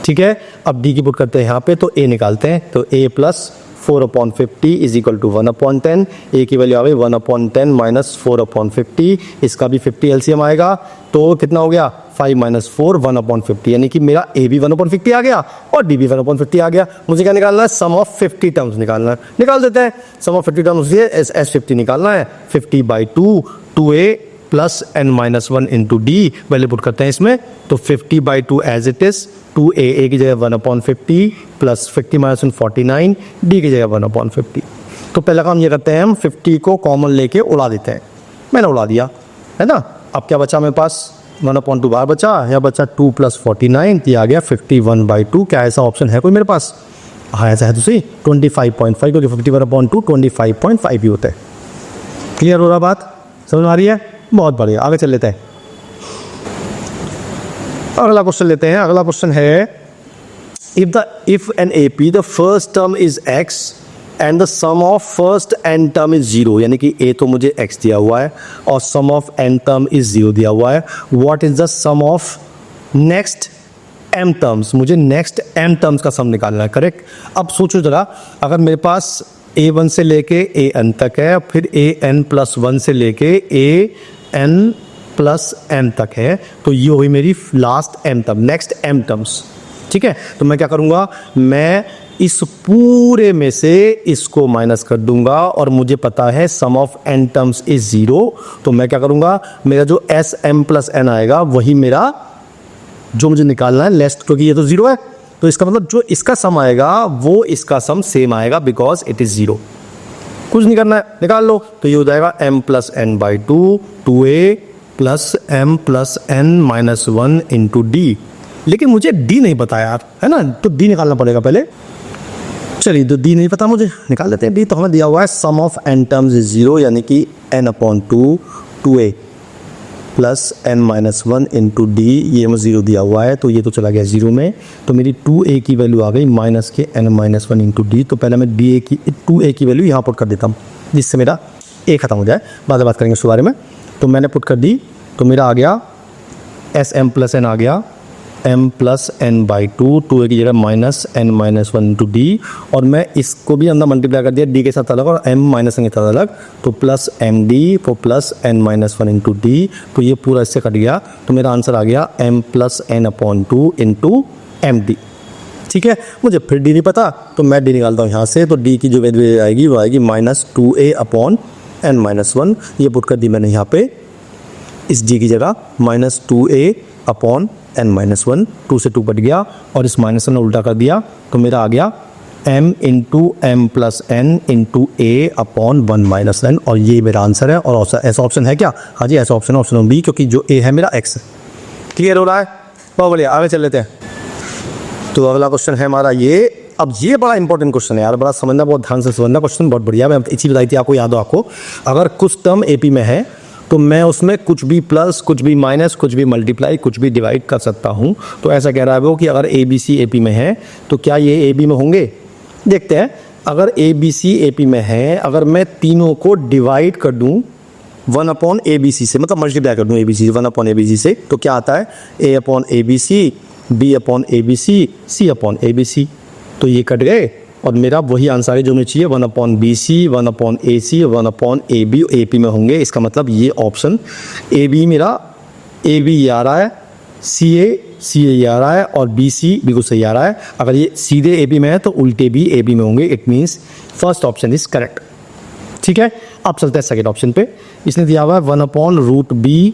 ठीक है, अब D की पुट करते हैं यहाँ पे, तो A निकालते हैं, तो A plus 4/50 is equal to 1/10। A की वैल्यू आ गई 1/10 माइनस 4/50। इसका भी 50 LCM आएगा, तो कितना हो गया 5 माइनस 4 1/50, यानी कि मेरा A भी 1/50 आ गया और D भी 1/50 आ गया। मुझे क्या निकालना है, सम ऑफ 50 टर्म्स निकालना है। निकाल देते हैं, सम ऑफ 50 टर्म्स S50 निकालना है। 50/2 2A plus n-1 into D value put करते हैं इसमें, तो 50/2 एज इट इज, 2A की जगह 1/50 प्लस 50 माइनस 1 49, D की जगह 1/50। तो पहला काम ये करते हैं, हम 50 को कॉमन लेके उड़ा देते हैं। मैंने उड़ा दिया है ना। अब क्या बचा मेरे पास, 1/2 बार बचा, या बचा 2 प्लस 49, ये आ गया 51/2। क्या ऐसा ऑप्शन है कोई मेरे पास? हाँ ऐसा है, तो सही 25.5, क्योंकि 51/2 25.5 ही होता है। क्लियर हो रहा बात, समझ में आ रही है? बहुत बढ़िया, आगे चल लेते हैं। अगला क्वेश्चन लेते हैं। अगला क्वेश्चन है, if an AP the first term is x and the sum of first n term is 0, यानी कि A तो मुझे x दिया हुआ है और sum of n term is 0 दिया हुआ है। What is the sum of next m terms? मुझे नेक्स्ट m टर्म्स का सम निकालना है। करेक्ट। अब सोचो जरा, अगर मेरे पास A1 से लेके AN तक है, फिर AN प्लस 1 से लेके AN प्लस m तक है, तो ये हुई मेरी last m term, next m terms. ठीक है, तो मैं क्या करूंगा, मैं इस पूरे में से इसको माइनस कर दूंगा और मुझे पता है सम ऑफ n टर्म्स इज 0, तो मैं क्या करूंगा, मेरा जो SM प्लस n आएगा वही मेरा जो मुझे निकालना है लेस्ट, क्योंकि ये तो 0 है, तो इसका मतलब जो इसका सम आएगा वो इसका सम सेम आएगा, बिकॉज इट इज 0। कुछ नहीं करना है, निकाल लो। तो ये हो जाएगा m plus n/2 2A plus m plus n-1 into D। लेकिन मुझे D नहीं पता यार, है ना, तो D निकालना पड़ेगा पहले। चलिए, तो D नहीं पता मुझे, निकाल लेते हैं D। तो हमें दिया हुआ है सम ऑफ n टर्म्स इज 0, यानी कि n/2 2A plus n-1 into D, ये हमें 0 दिया हुआ है, तो ये तो चला गया 0 में। तो मेरी 2A की वैल्यू आ गई माइनस के n-1 इंटू D। तो पहले मैं 2A की वैल्यू यहाँ पुट कर देता हूँ, जिससे मेरा A खत्म हो जाए, बाद में बात करेंगे उसके बारे में। तो मैंने पुट कर दी, तो मेरा आ गया SM प्लस n आ गया m प्लस n/2, 2A की जगह माइनस n-1 इंटू D, और मैं इसको भी अंदर मल्टीप्लाई कर दिया D के साथ अलग और m माइनस n के साथ अलग, तो प्लस MD वो प्लस n-1 इंटू D। तो ये पूरा इससे कट गया, तो मेरा आंसर आ गया m plus n/2 into MD। ठीक है, मुझे फिर D नहीं पता, तो मैं D निकालता हूँ यहाँ से। तो D की जो वैल्यू आएगी वो आएगी माइनस 2A अपॉन n-1। ये पुट कर दी मैंने यहाँ पे इस D की जगह, माइनस 2A अपॉन n-1, 2 से 2 कट गया और इस माइनस ने उल्टा कर दिया, तो मेरा आ गया m into m plus n into A upon 1 minus n, और ये मेरा आंसर है। और ऐसा ऑप्शन है क्या? हाँ जी, ऐसा ऑप्शन है, ऑप्शन B, क्योंकि जो A है मेरा x है। क्लियर हो रहा है? बहुत बढ़िया, आगे चल लेते हैं। तो अगला क्वेश्चन है हमारा ये। अब ये बड़ा इंपॉर्टेंट क्वेश्चन है यार, बड़ा समझना, बहुत ध्यान से समझना, क्वेश्चन बहुत बढ़िया। मैं एक चीज़ बताई थी आपको, याद हो आपको, अगर कुछ टर्म AP में है तो मैं उसमें कुछ भी प्लस, कुछ भी माइनस, कुछ भी मल्टीप्लाई, कुछ भी डिवाइड कर सकता हूँ। तो ऐसा कह रहा है वो कि अगर A B C A P में है तो क्या ये ए बी में होंगे? देखते हैं। अगर A B C A P में है, अगर मैं तीनों को डिवाइड कर दूँ 1 अपॉन ए बी सी से, मतलब मल्टीप्लाई कर दूँ A B C 1 upon A B C से, तो क्या आता है? A upon A B C, B upon A B C, C upon A B C. तो ये कट गए और मेरा वही आंसर है जो मुझे चाहिए, 1 upon B C, 1 upon A C, 1 upon A B, A P में होंगे। इसका मतलब ये ऑप्शन ए बी मेरा, ए बी ये आ रहा है, सी ए ये आ रहा है और बी सी बिल्कुल सही आ रहा है। अगर ये सीधे ए बी में है तो उल्टे भी ए बी में होंगे। It means first option is correct. ठीक है, अब चलते हैं सेकेंड ऑप्शन पे। इसने दिया हुआ है 1 upon root B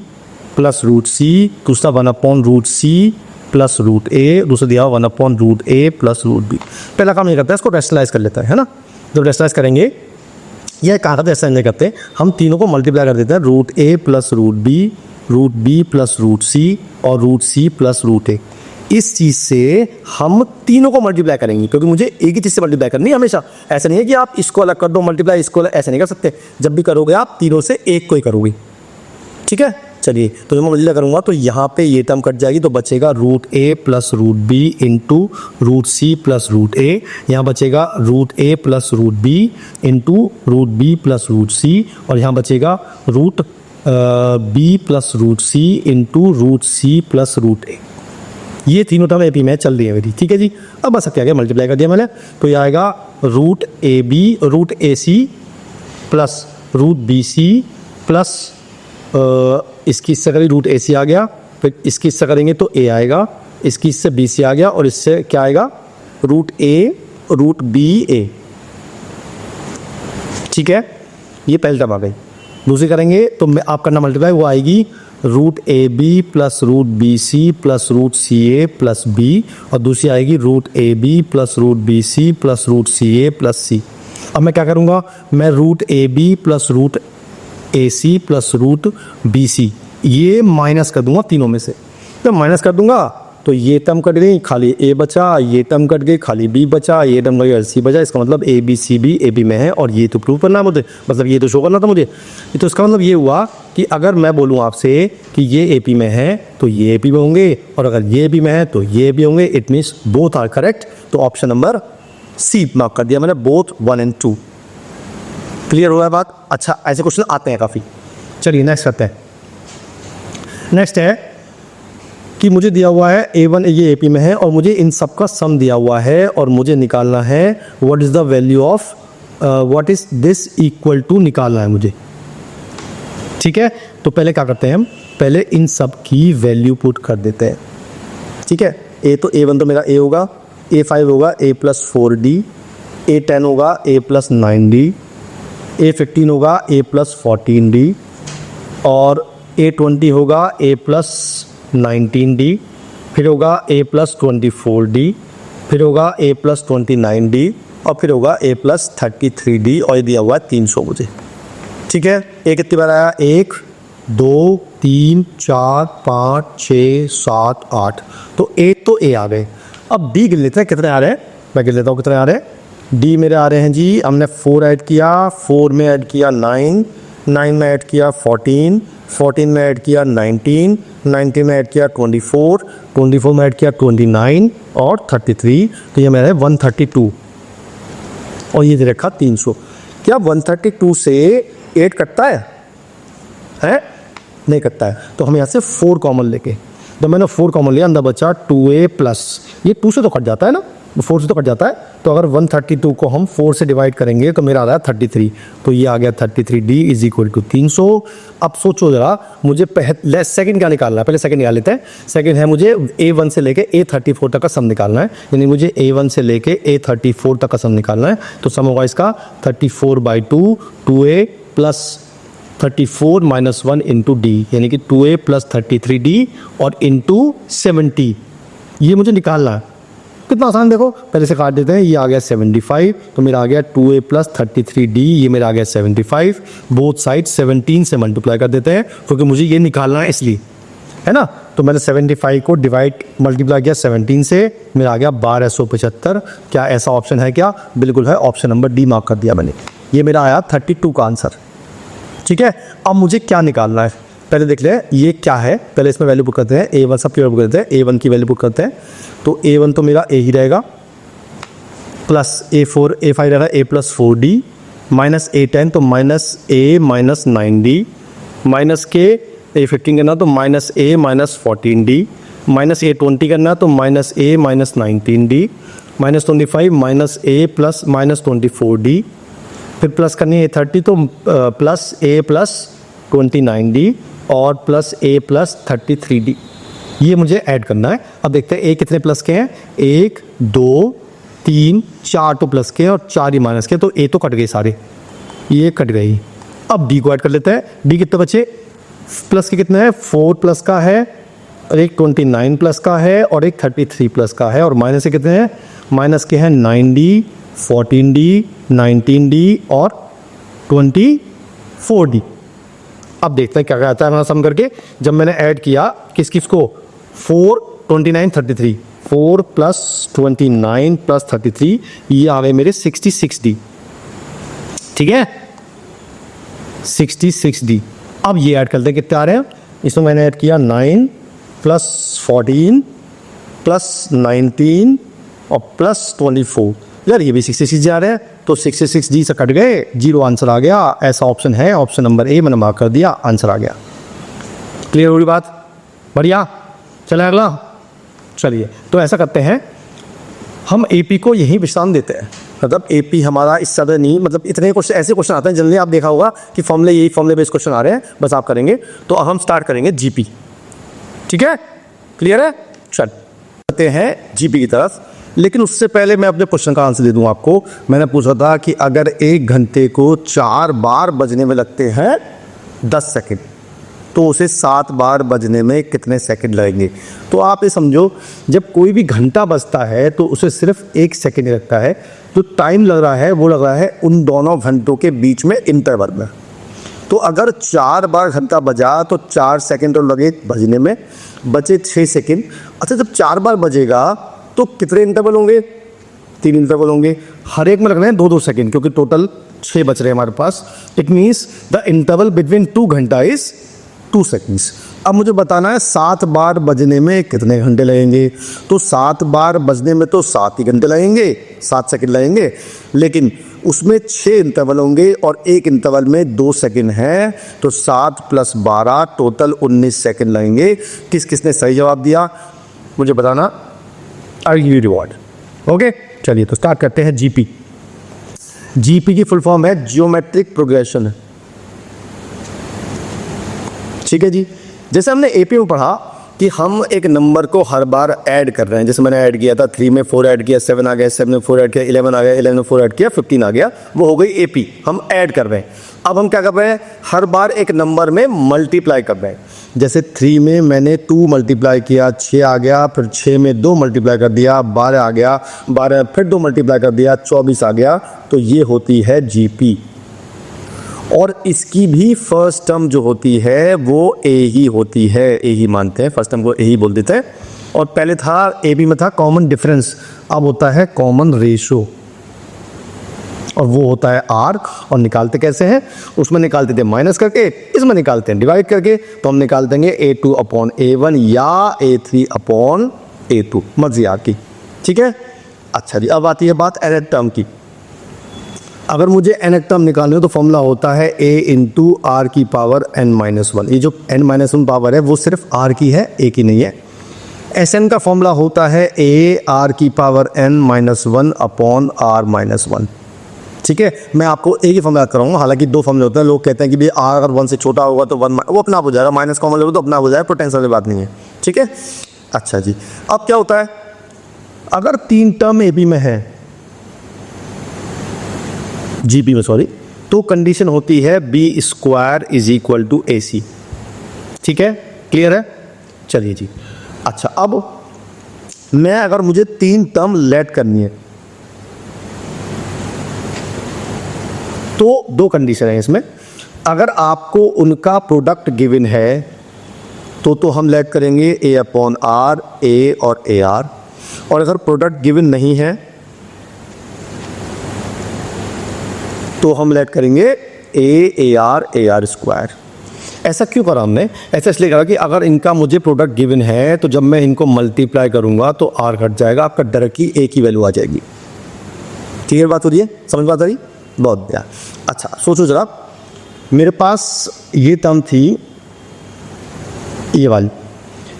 plus root C, दूसरा 1 upon root C plus root A, दूसरा दिया हुआ 1 upon root A plus root B. पहला काम ये करता है, इसको रेशनलाइज कर लेता है ना। जब रेशनलाइज करेंगे, यह कहाँ का रेशनलाइज नहीं करते, हम तीनों को मल्टीप्लाई कर देते हैं, root A plus root B plus root C और root C plus root A. इस चीज़ से हम तीनों को मल्टीप्लाई करेंगे, क्योंकि मुझे एक ही चीज़ से मल्टीप्लाई करनी है हमेशा। ऐसा नहीं है कि आप इसको अलग कर दो मल्टीप्लाई, इसको अलग, ऐसा नहीं कर सकते। जब भी करोगे आप तीनों से एक को ही करोगे। ठीक है, चलिए, तो जब मैं मल्टीप्लाई करूँगा तो यहाँ पे ये टर्म कट जाएगी, तो बचेगा root A plus root B into root C plus root A. यहाँ बचेगा root A plus root B into root B plus root C, और यहाँ बचेगा root B plus root C into root C plus root A. ये तीनों term ए P में चल रही है मेरी। ठीक है जी, अब बस क्या मल्टीप्लाई कर दिया मैंने, तो ये आएगा root A B, root A C plus root B C plus इसकी इससे करेंगे रूट ए सी आ गया, फिर इसकी इससे करेंगे तो ए आएगा, इसकी इससे बी सी आ गया, और इससे क्या आएगा? रूट ए रूट बी ए। ठीक है, ये पहली टर्म आ गई। दूसरी करेंगे तो मैं आप करना मल्टीप्लाई, वो आएगी root A B plus root B C plus root C A plus B, और दूसरी आएगी root A B plus root B C plus root C A plus सी। अब मैं क्या करूँगा, मैं root A B plus root A C plus root B सी ये minus कर दूंगा तीनों में से। तो माइनस कर दूंगा तो ये टर्म कट गई, खाली ए बचा, ये टर्म कट गई, खाली बी बचा, ये टर्म कट गई, सी बचा। इसका मतलब A B C B A B में है, और ये तो प्रूव करना है मुझे, मतलब ये तो शो करना था मुझे। तो इसका मतलब ये हुआ कि अगर मैं बोलूँ आपसे कि ये ए पी में है तो ये ए पी में होंगे, और अगर ये बी में है तो ये भी होंगे। It means both are correct. तो ऑप्शन नंबर सी मार्क कर दिया मैंने, बोथ 1 and 2। क्लियर हुआ है बात? अच्छा, ऐसे क्वेश्चन आते हैं काफ़ी। चलिए नेक्स्ट करते हैं। नेक्स्ट है कि मुझे दिया हुआ है A1 ये AP में है, और मुझे इन सब का सम दिया हुआ है, और मुझे निकालना है what is the value of what is this equal to निकालना है मुझे। ठीक है, तो पहले क्या करते हैं हम, पहले इन सब की वैल्यू पुट कर देते हैं। ठीक है, ए तो A1 तो मेरा A होगा, A5 होगा A प्लस 4D, A10 होगा A प्लस 9D, A15 होगा A प्लस 14D, और A20 होगा A प्लस 19D, फिर होगा A प्लस 24D, फिर होगा A प्लस 29D, और फिर होगा A प्लस 33D, और ये दिया हुआ है 300 मुझे। ठीक है, ए कितनी बार आया? 1 2 3 4 5 6 7 8। तो ए तो ए आ गए। अब डी गिन लेते हैं कितने आ रहे हैं, मैं गिन लेता हूँ कितने आ रहे हैं। डी मेरे आ रहे हैं जी, हमने 4 ऐड किया, 4 में ऐड किया 9, 9 में ऐड किया 14, 14 में ऐड किया 19, 19 में ऐड किया 24, 24 में ऐड किया 29 और 33। तो ये मेरा है 132, और ये दे रखा 300। क्या 132 से 8 कटता है? नहीं कटता है। तो हम यहाँ से 4 कॉमन लेके, तो मैंने 4 कॉमन लिया, अंदर बचा 2a प्लस, ये 2 से तो कट जाता है ना, 4 से तो कट जाता है। तो अगर 132 को हम 4 से डिवाइड करेंगे तो मेरा आ रहा है 33। तो ये आ गया 33D इज इक्वल टू 300। अब सोचो जरा, मुझे पहले सेकंड क्या निकालना है, पहले सेकंड निकाल लेते हैं। सेकंड है मुझे A1 से लेके A34 तक का सम निकालना है, यानी मुझे A1 से लेके A34 तक का सम निकालना है। तो सम होगा इसका 34/2 2a plus 34 minus 1 into D, यानी कि 2a प्लस 33D और इंटू 70। ये मुझे निकालना है। कितना आसान, देखो पहले से काट देते हैं। ये आ गया 75, तो मेरा आ गया 2a प्लस 33D, ये मेरा आ गया 75। बोथ साइड 17 से मल्टीप्लाई कर देते हैं, क्योंकि मुझे ये निकालना है इसलिए, है ना। तो मैंने 75 को डिवाइड मल्टीप्लाई किया 17 से, मेरा आ गया 1275। क्या ऐसा ऑप्शन है क्या? बिल्कुल है, ऑप्शन नंबर डी मार्क कर दिया मैंने। ये मेरा आया 32 का आंसर। ठीक है, अब मुझे क्या निकालना है पहले देख ले, ये क्या है, पहले इसमें वैल्यू पुट करते हैं, A1 सबकी वैल्यू पुट करते हैं, A1 की वैल्यू पुट करते हैं, तो A1 तो मेरा A ही रहेगा, प्लस A4 A5 रहेगा A plus 4D, minus A10 तो minus A minus 9D, minus के A15 करना तो minus A minus 14D, minus A20 करना तो minus A minus 19D, minus 25 minus A plus minus 24D, फिर plus करनी है A30 तो प्लस A प्लस 29D और प्लस A प्लस 33D, ये मुझे ऐड करना है। अब देखते हैं A कितने प्लस के हैं, 1 2 3 4 तो प्लस के हैं और 4 ही माइनस के, तो A तो कट गए सारे, ये कट गई। अब D को ऐड कर लेते हैं, D कितने बचे, प्लस के कितने हैं, 4 प्लस का है और एक 29 प्लस का है और एक 33 प्लस का है, और माइनस के कितने हैं, माइनस के हैं 9D 14D 19D और 24D। अब देखते हैं क्या क्या आता है हमारा सम करके। जब मैंने ऐड किया किस किस को, 4 29 33, 4 प्लस 29 प्लस 33, ये आ गए मेरे 66D, ठीक है 66D। अब ये ऐड करते हैं, कितने आ रहे हैं, इसमें मैंने ऐड किया 9 प्लस 14 प्लस 19 और प्लस 24, यार ये भी 66 जा रहे हैं, तो 66D से कट गए, 0 आंसर आ गया। ऐसा ऑप्शन है, ऑप्शन नंबर A मैंने मार्क कर दिया, आंसर आ गया। क्लियर हो गई बात, बढ़िया। चले अगला, चलिए तो ऐसा करते हैं, हम AP को यही विश्राम देते हैं, मतलब AP हमारा इस तरह नहीं, मतलब इतने क्वेश्चन ऐसे क्वेश्चन आते हैं जनरली, आप देखा होगा कि फॉर्मूले यही फॉर्मूले बेस्ड क्वेश्चन आ रहे हैं, बस आप करेंगे। तो अब हम स्टार्ट करेंगे GP, ठीक है, क्लियर है, चल करते हैं GP की तरफ। लेकिन उससे पहले मैं अपने क्वेश्चन का आंसर दे दूं आपको। मैंने पूछा था कि अगर 1 घंटे को 4 बार बजने में लगते हैं 10 सेकंड, तो उसे 7 बार बजने में कितने सेकंड लगेंगे। तो आप ये समझो, जब कोई भी घंटा बजता है तो उसे सिर्फ 1 सेकंड लगता है, जो टाइम लग रहा है वो लग रहा है उन दोनों घंटों के बीच में इंटरवल में। तो अगर 4 बार घंटा बजा तो 4 सेकंड तो लगे बजने में, बचे 6 सेकंड। अच्छा, जब 4 बार बजेगा तो कितने इंटरवल होंगे, 3 इंटरवल होंगे, हर एक में लगना है 2-2 सेकंड, क्योंकि टोटल 6 बच रहे हैं हमारे पास। It means the interval between 2 घंटा इज 2 सेकंड्स। अब मुझे बताना है 7 बार बजने में कितने घंटे लगेंगे। तो 7 बार बजने में तो 7 ही घंटे लगेंगे, 7 सेकंड लगेंगे, लेकिन उसमें 6 इंटरवल होंगे और एक इंटरवल में 2 सेकंड है, तो 7 प्लस 12 टोटल 19 सेकंड लगेंगे। किस किसने सही जवाब दिया मुझे बताना, I give you reward. Okay, चलिए तो स्टार्ट करते हैं। GP, GP की फुल फॉर्म है जियोमेट्रिक प्रोग्रेशन, ठीक है जी। जैसे हमने AP में पढ़ा कि हम एक नंबर को हर बार ऐड कर रहे हैं, जैसे मैंने ऐड किया था 3 में 4 ऐड किया, 7 आ गया, 7 में 4 ऐड किया, 11 आ गया, 11 में 4 ऐड किया, 15 आ गया, वो हो गई AP, हम ऐड कर रहे हैं। अब हम क्या कर रहे हैं, हर बार एक नंबर में मल्टीप्लाई कर रहे हैं। जैसे 3 में मैंने 2 मल्टीप्लाई किया, 6 आ गया, फिर 6 में 2 मल्टीप्लाई कर दिया, 12 आ गया, 12 फिर 2 मल्टीप्लाई कर दिया, 24 आ गया। तो ये होती है GP, और इसकी भी फर्स्ट टर्म जो होती है वो A ही होती है, A ही मानते हैं, फर्स्ट टर्म को A ही बोल देते हैं। और पहले था AB में था कॉमन डिफरेंस, अब होता है कॉमन रेशो, और वो होता है R। और निकालते कैसे हैं, उसमें निकालते थे माइनस करके, इसमें निकालते हैं डिवाइड करके। तो हम निकाल देंगे A2 अपॉन A1 या A3 अपॉन A2, मर्जी आपकी, ठीक है। अच्छा जी, अब आती है बात nth टर्म की। अगर मुझे nth टर्म निकालनी हो तो फॉर्मूला होता है A इंटू R की पावर n-1। ये जो n-1 पावर है वो सिर्फ R की है, A की नहीं है। Sn का फॉर्मूला होता है A R की पावर n-1 अपॉन R-1, ठीक है। मैं आपको एक ही फॉर्मूला कराऊंगा, हालांकि 2 फॉर्मूले होते हैं। लोग कहते हैं कि भाई R अगर 1 से छोटा होगा तो 1, वो अपना आप हो जाएगा, माइनस कॉमन ले तो अपना आप हो जाएगा, टेंशन वाली बात नहीं है, ठीक है। अच्छा जी, अब क्या होता है, अगर 3 टर्म AB में है, GP में सॉरी, तो कंडीशन होती है B² is equal to AC, ठीक है, क्लियर है। चलिए जी, अच्छा अब मैं अगर मुझे 3 टर्म लेट करनी है तो 2 कंडीशन है इसमें। अगर आपको उनका प्रोडक्ट गिवन है तो हम लेट करेंगे A अपॉन R, A और AR। और अगर प्रोडक्ट गिवन नहीं है तो हम लेट करेंगे ए आर स्क्वायर। ऐसा क्यों करा हमने? ऐसा इसलिए करा कि अगर इनका मुझे प्रोडक्ट गिवन है तो जब मैं इनको मल्टीप्लाई करूंगा तो आर घट जाएगा, आपका डायरेक्टली ए की वैल्यू आ जाएगी। क्लियर बात हो रही है? समझ बात आ रही? बहुत बढ़िया। अच्छा सोचो जरा, मेरे पास ये टर्म थी ये वाली,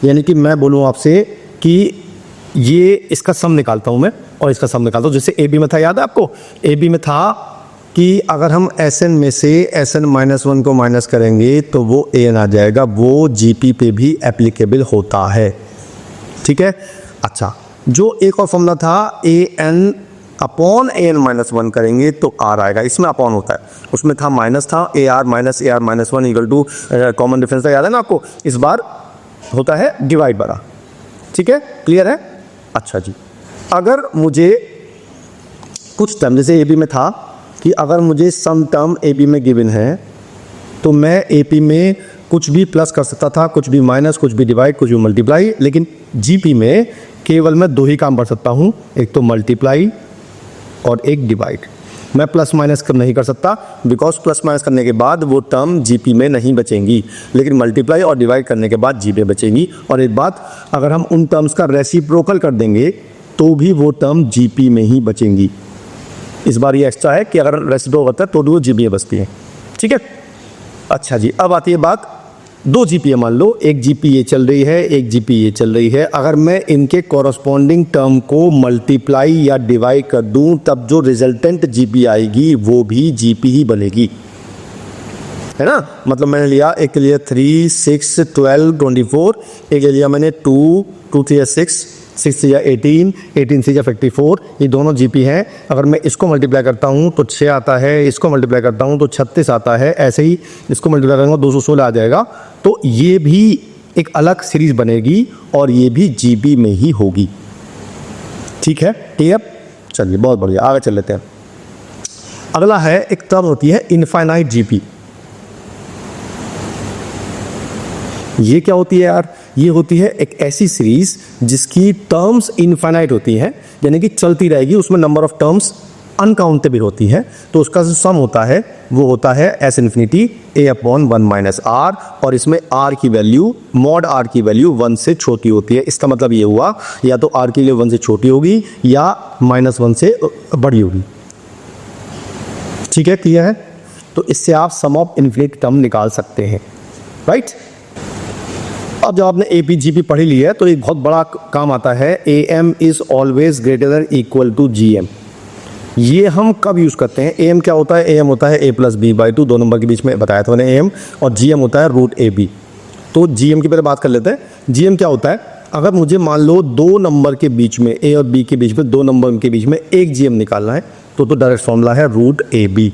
यानी कि मैं बोलूँ आपसे कि ये इसका सम निकालता हूँ मैं और इसका सम निकालता हूँ। जैसे ए बी में था, याद है आपको? ए बी में था कि अगर हम एस एन में से एस एन -1 को माइनस करेंगे तो वो ए एन आ जाएगा, वो जी पी पे भी एप्लीकेबल होता है। ठीक है। अच्छा, जो एक और फॉर्मूला था A N upon A N -1 करेंगे तो आर आएगा, इसमें अपॉन होता है, उसमें था माइनस था, A R -1 equal to common difference था, याद है ना आपको? इस बार होता है डिवाइड बड़ा। ठीक है, क्लियर है? अच्छा जी, अगर मुझे कुछ टर्म जैसे ए बी में था कि अगर मुझे सम टर्म ए बी में गिवन है तो मैं ए पी में कुछ भी प्लस कर सकता था, कुछ भी माइनस, कुछ भी डिवाइड, कुछ भी मल्टीप्लाई, लेकिन जी पी में केवल मैं दो ही काम कर सकता हूँ, एक तो मल्टीप्लाई और एक डिवाइड। मैं प्लस माइनस नहीं कर सकता, बिकॉज प्लस माइनस करने के बाद वो टर्म जीपी में नहीं बचेंगी, लेकिन मल्टीप्लाई और डिवाइड करने के बाद जी में बचेंगी। और एक बात, अगर हम उन टर्म्स का रेसिप्रोकल कर देंगे तो भी वो टर्म जीपी में ही बचेंगी। इस बार ये एक्स्ट्रा है कि अगर रेसिप्रोकल होता है तो वो जीपी में बचती है। ठीक है। अच्छा जी, अब आती है बात, दो जीपीए मान लो, एक जीपीए चल रही है, एक जीपीए चल रही है। अगर मैं इनके कॉरस्पॉन्डिंग टर्म को मल्टीप्लाई या डिवाइड कर दूं तब जो रिजल्टेंट जीपी आएगी वो भी जीपी ही बनेगी, है ना? मतलब मैंने लिया, एक लिया 3, 6, 12, 24, एक लिया मैंने 2, 2 3 6, 6 से 18, 18 से 54, ये दोनों जीपी हैं। अगर मैं इसको मल्टीप्लाई करता हूँ तो 6 आता है, इसको मल्टीप्लाई करता हूँ तो 36 आता है, ऐसे ही इसको मल्टीप्लाई करूँगा 216 आ जाएगा। तो ये भी एक अलग सीरीज बनेगी और ये भी जीपी में ही होगी। ठीक है, क्लियर? चलिए बहुत बढ़िया, आगे चल लेते हैं। अगला है, एक टर्म होती है इनफाइनाइट जीपी। ये क्या होती है यार? ये होती है एक ऐसी सीरीज जिसकी टर्म्स इनफाइनाइट होती हैं, यानी कि चलती रहेगी, उसमें नंबर ऑफ टर्म्स अनकाउंटेबल होती है। तो उसका जो सम होता है वो होता है S infinity A upon 1 minus R, और इसमें आर की वैल्यू, मॉड आर की वैल्यू 1 से छोटी होती है। इसका मतलब ये हुआ, या तो आर की वैल्यू 1 से छोटी होगी या -1 से बड़ी होगी। ठीक है, क्लियर है? तो इससे आप सम ऑफ इन्फिनिट टर्म निकाल सकते हैं, राइट? अब जब आपने ए पी जी पी पढ़ी ली है तो एक बहुत बड़ा काम आता है, A M is always greater than equal to G M. ये हम कब यूज़ करते हैं? ए एम क्या होता है? ए एम होता है ए प्लस बी बाई 2, दो नंबर के बीच में बताया था मैंने ए एम, और जी एम होता है रूट ए बी। तो जी एम की पहले बात कर लेते हैं। जी एम क्या होता है? अगर मुझे मान लो दो नंबर के बीच में, ए और बी के बीच में, दो नंबर के बीच में एक जी एम निकालना है तो डायरेक्ट फॉर्मूला है रूट ए बी।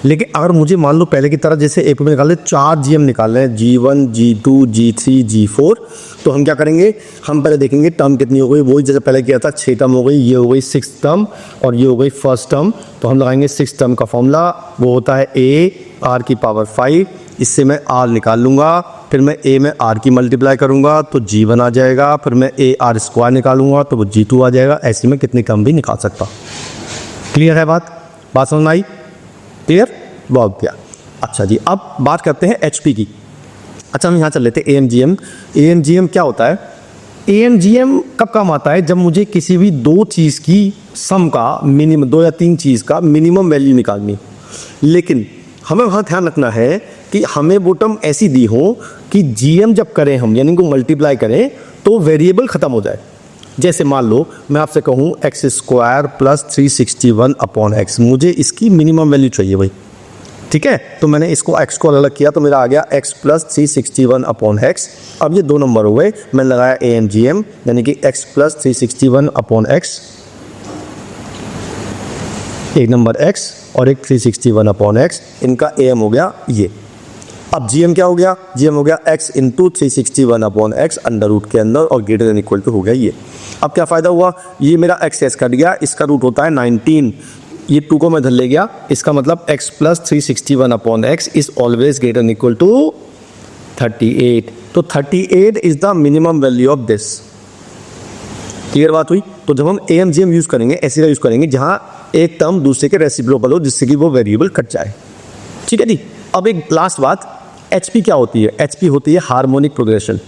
लेकिन अगर मुझे मान लो पहले की तरह जैसे ए पी में निकाले 4 जी एम निकालने हैं, G1, G2, G3, G4, तो हम क्या करेंगे? हम पहले देखेंगे टर्म कितनी हो गई, वही जैसे पहले किया था, 6 टर्म हो गई, ये हो गई 6 टर्म और ये हो गई फर्स्ट टर्म। तो हम लगाएंगे 6 टर्म का फॉर्मूला, वो होता है a r की पावर 5, इससे मैं r निकाल लूँगा, फिर मैं a में r की मल्टीप्लाई करूँगा तो G1 आ जाएगा, फिर मैं a r स्क्वायर निकालूंगा तो वो G2 आ जाएगा। ऐसे में कितनी टर्म भी निकाल सकता। क्लियर है बात? बात समझ में आई? क्लियर? बहुत बढ़िया। अच्छा जी, अब बात करते हैं एचपी की। अच्छा, हम यहाँ चल लेते हैं एएमजीएम। एएमजीएम क्या होता है? एएमजीएम कब काम आता है? जब मुझे किसी भी दो चीज़ की सम का मिनिमम, 2 या 3 चीज़ का मिनिमम वैल्यू निकालनी। लेकिन हमें वहाँ ध्यान रखना है कि हमें वो टर्म ऐसी दी हो कि जीएम जब करें हम, यानी को मल्टीप्लाई करें तो वेरिएबल ख़त्म हो जाए। जैसे मान लो मैं आपसे कहूँ x square plus 361 upon x, मुझे इसकी मिनिमम वैल्यू चाहिए भाई। ठीक है, तो मैंने इसको x को अलग किया तो मेरा आ गया x प्लस 361 अपॉन एक्स। अब ये दो नंबर हुए, मैंने लगाया ए एन जी एम, यानी कि x प्लस 361 अपॉन एक्स, एक नंबर x और एक 361 अपॉन एक्स, इनका ए एम हो गया ये। अब जी एम क्या हो गया? जी एम हो गया x into 361 upon X under root के अंदर और ग्रेटर देन इक्वल टू हो गया ये। अब क्या फ़ायदा हुआ? ये मेरा x एस कट गया, इसका रूट होता है 19, ये 2 को मैं धर ले गया, इसका मतलब x plus 361 upon X is always greater than equal to 38। तो 38 is the minimum value of this. Clear बात हुई? तो जब हम एएमजीएम यूज़ करेंगे, ऐसी यूज़ करेंगे जहाँ एक टर्म दूसरे के रेसिप्रोकल हो, जिससे कि वो वेरिएबल कट जाए। ठीक है जी। अब एक लास्ट बात, HP क्या होती है? HP होती है हार्मोनिक प्रोग्रेशन।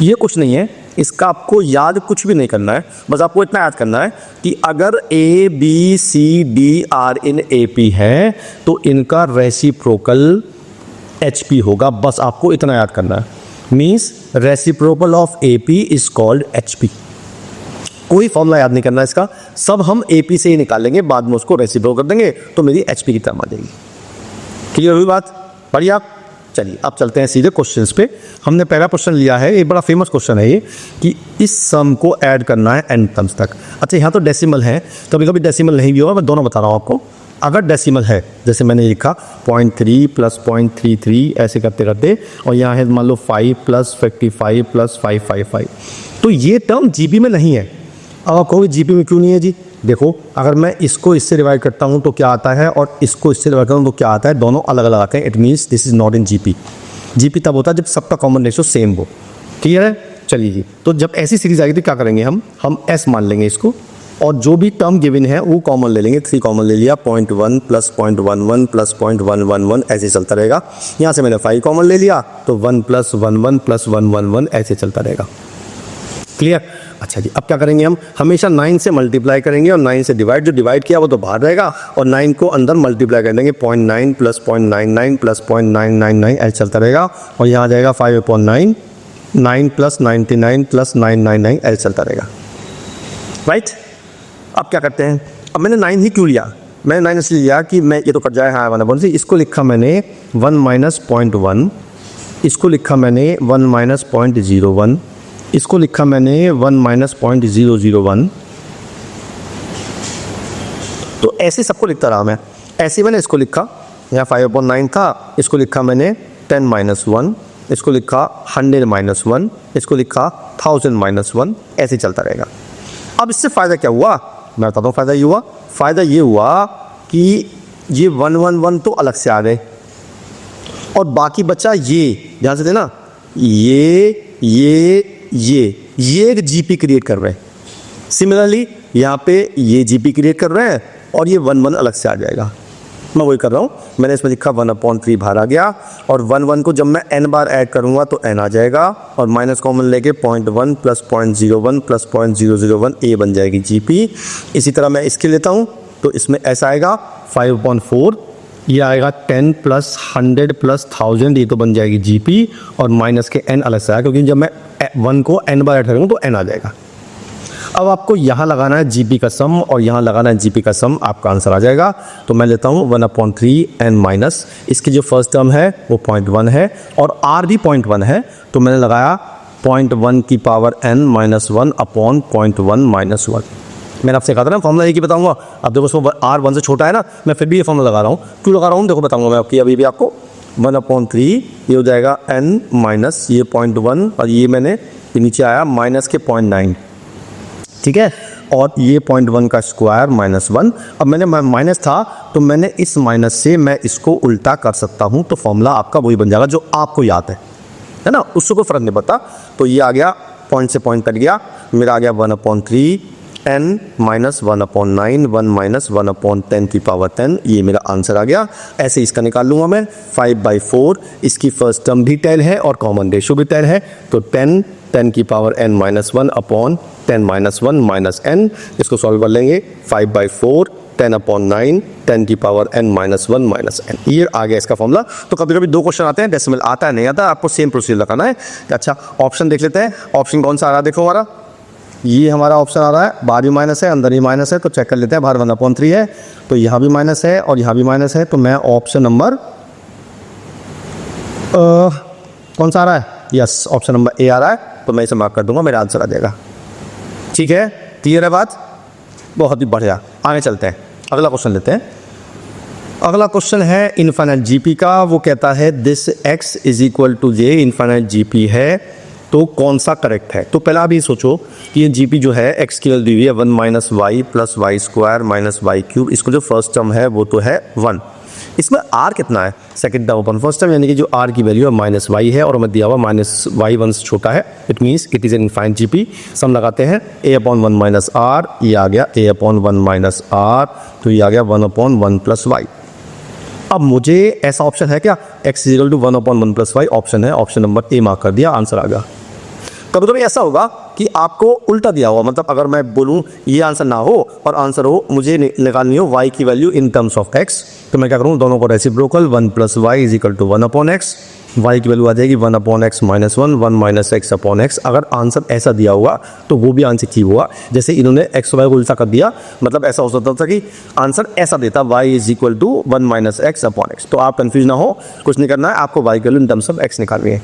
ये कुछ नहीं है, इसका आपको याद कुछ भी नहीं करना है, बस आपको इतना याद करना है कि अगर ABCDR इन AP है तो इनका रेसिप्रोकल HP होगा, बस आपको इतना याद करना है। Means reciprocal of AP is called HP। कोई फॉर्मूला याद नहीं करना इसका, सब हम AP से ही निकालेंगे, बाद में उसको रेसिप्रोकल कर देंगे तो मेरी HP की टर्म आ जाएगी। क्लियर हुई बात? बढ़िया। चलिए अब चलते हैं सीधे क्वेश्चंस पे। हमने पहला क्वेश्चन लिया है, एक बड़ा फेमस क्वेश्चन है ये, कि इस सम को ऐड करना है n टर्म्स तक। अच्छा यहाँ तो डेसिमल है, कभी कभी डेसिमल नहीं भी होगा, मैं दोनों बता रहा हूँ आपको। अगर डेसिमल है, जैसे मैंने लिखा 0.3 प्लस 0.33 ऐसे करते करते, और यहाँ है मान लो 5 प्लस 55 प्लस 555, तो ये टर्म जीपी में नहीं है। अब आप कहोगे जीपी में क्यों नहीं है जी? देखो, अगर मैं इसको इससे डिवाइड करता हूँ तो क्या आता है, और इसको इससे डिवाइड करता हूँ तो क्या आता है, दोनों अलग अलग आते हैं। It means this is not in GP. GP तब होता है जब सबका कॉमन रेशियो सेम हो। क्लियर है? चलिए जी, तो जब ऐसी सीरीज आएगी तो क्या करेंगे, हम एस मान लेंगे इसको, और जो भी टर्म गिवन है वो कॉमन ले लेंगे। 3 कॉमन ले लिया, 0.1 प्लस 0.11 प्लस 0.111 ऐसे चलता रहेगा। यहाँ से मैंने 5 कॉमन ले लिया तो 1 प्लस 11 प्लस 111 ऐसे चलता रहेगा। क्लियर? अच्छा जी, अब क्या करेंगे, हम हमेशा 9 से मल्टीप्लाई करेंगे और 9 से डिवाइड, जो डिवाइड किया वो तो बाहर रहेगा, और 9 को अंदर मल्टीप्लाई कर देंगे। 0.9 प्लस 0.99 प्लस 0.999 ऐसे चलता रहेगा, और यहाँ आ जाएगा 5/9, 9 प्लस 99 प्लस 999 ऐसे चलता रहेगा। राइट? अब क्या करते हैं, अब मैंने 9 ही क्यों लिया, मैंने 9 इसलिए लिया कि मैं ये तो कट जाए, हाँ 1/, इसको लिखा मैंने 1 माइनस 0.1, इसको लिखा मैंने 1 माइनस 0.01, इसको लिखा मैंने 1 माइनस 0.001। तो ऐसे सबको लिखता रहा मैं, ऐसे मैंने इसको लिखा, यहाँ 5/9 था, इसको लिखा मैंने 10 माइनस 1, इसको लिखा 100 माइनस 1, इसको लिखा 1000 माइनस 1, ऐसे चलता रहेगा। अब इससे फ़ायदा क्या हुआ, मैं बताता हूँ फ़ायदा ये हुआ। फ़ायदा ये हुआ कि ये 111 तो अलग से आ गए, और बाकी बचा ये, ध्यान से देना, ये एक जीपी क्रिएट कर रहे हैं। सिमिलरली यहाँ पे ये जीपी क्रिएट कर रहे हैं, और ये 1 अलग से आ जाएगा। मैं वही कर रहा हूँ, मैंने इसमें लिखा 1/3 बाहर आ गया, और 1 को जब मैं n बार ऐड करूँगा तो n आ जाएगा, और माइनस कॉमन लेके 0.1 प्लस 0.01 प्लस 0.001 a बन जाएगी जीपी। इसी तरह मैं इसके लेता हूँ तो इसमें ऐसा आएगा 5/4, ये आएगा 10 प्लस 100 प्लस 1000, ये तो बन जाएगी जीपी, और माइनस के n अलग से आएगा, क्योंकि जब मैं 1 को n बार ऐड करूँगा तो n आ जाएगा। अब आपको यहाँ लगाना है जीपी का सम, और यहाँ लगाना है जीपी का सम, आपका आंसर आ जाएगा। तो मैं लेता हूँ 1/3 n माइनस, इसकी जो फर्स्ट टर्म है वो 0.1 है, और r भी 0.1 है, तो मैंने लगाया 0.1 की power n minus 1 upon 0.1 minus 1। मैंने आपसे कहा था ना फॉर्मूला एक ही बताऊंगा। अब देखो उसमें r 1 से छोटा है ना, मैं फिर भी ये फॉर्मूला लगा रहा हूँ। क्यों लगा रहा हूँ देखो बताऊंगा मैं अभी भी आपको। 1/3 ये हो जाएगा n माइनस ये 0.1, और ये मैंने नीचे आया माइनस के 0.9, ठीक है, और ये 0.1 का स्क्वायर माइनस 1। अब मैंने माइनस था तो मैंने इस माइनस से मैं इसको उल्टा कर सकता हूँ, तो फॉर्मूला आपका वही बन जाएगा जो आपको याद है ना, उससे कोई फर्क नहीं पड़ता। तो ये आ गया, पॉइंट से पॉइंट कट गया, मेरा आ गया 1/3 n माइनस 1/9, 1 माइनस 1/10 की पावर 10, ये मेरा आंसर आ गया। ऐसे इसका निकाल लूँगा मैं 5/4, इसकी फर्स्ट टर्म भी 10 है और कॉमन रेशियो भी 10 है, तो 10 की power n minus 1 upon 10 minus 1 minus n, इसको सॉल्व कर लेंगे 5/4 10/9 10 की power n minus 1 minus n, ये आ गया इसका फॉर्मूला। तो कभी कभी दो क्वेश्चन आते हैं डेसिमल आता है नहीं आता, आपको सेम प्रोसीजर लगाना है। अच्छा ऑप्शन देख लेते हैं, ऑप्शन कौन सा आ रहा है, देखो हमारा ये हमारा ऑप्शन आ रहा है, बाहर भी माइनस है अंदर भी माइनस है, तो चेक कर लेते हैं। बाहर 1/3 है तो यहाँ भी माइनस है और यहाँ भी माइनस है, तो मैं ऑप्शन नंबर कौन सा आ रहा है, यस ऑप्शन नंबर ए आ रहा है, तो मैं इसे मार्क कर दूंगा, मेरा आंसर आ जाएगा। ठीक है, क्लियर है बात, बहुत ही बढ़िया। आगे चलते हैं, अगला क्वेश्चन लेते हैं। अगला क्वेश्चन है इनफाइनाइट जीपी का। वो कहता है this x is equal to J, infinite GP है तो कौन सा करेक्ट है। तो पहला अभी सोचो कि ये जीपी जो है x की वैल्यू दी हुई है 1 minus Y plus Y square minus Y cube, इसको जो फर्स्ट टर्म है वो तो है 1, इसमें आर कितना है, सेकंड टर्म अपन फर्स्ट टर्म, यानी कि जो आर की वैल्यू है माइनस वाई है और हमें दिया हुआ माइनस वाई वन से छोटा है, it means it is an infinite GP. Sum लगाते हैं a upon one minus r, ये आ गया a upon one minus r, तो ये आ गया one upon one plus y. अब मुझे ऐसा ऑप्शन है क्या, x equal to one upon one plus y option है, ऑप्शन नंबर ए मार्क कर दिया, आंसर आ गया। कभी कभी ऐसा होगा कि आपको उल्टा दिया हुआ, मतलब अगर मैं बोलूं ये आंसर ना हो और आंसर हो, मुझे निकालनी हो y की value in terms of x, तो मैं क्या करूं, दोनों को reciprocal, one plus Y is equal to one upon X, Y की वैल्यू आ जाएगी one upon X minus one, one minus X upon X. अगर आंसर ऐसा दिया हुआ तो वो भी आंसर ठीक हुआ, जैसे इन्होंने एक्स वाई को उल्टा कर दिया, मतलब ऐसा हो सकता था कि आंसर ऐसा देता y is equal to one minus X upon X. तो आप कंफ्यूज ना हो, कुछ नहीं करना है, आपको y की value in terms of x निकालनी है।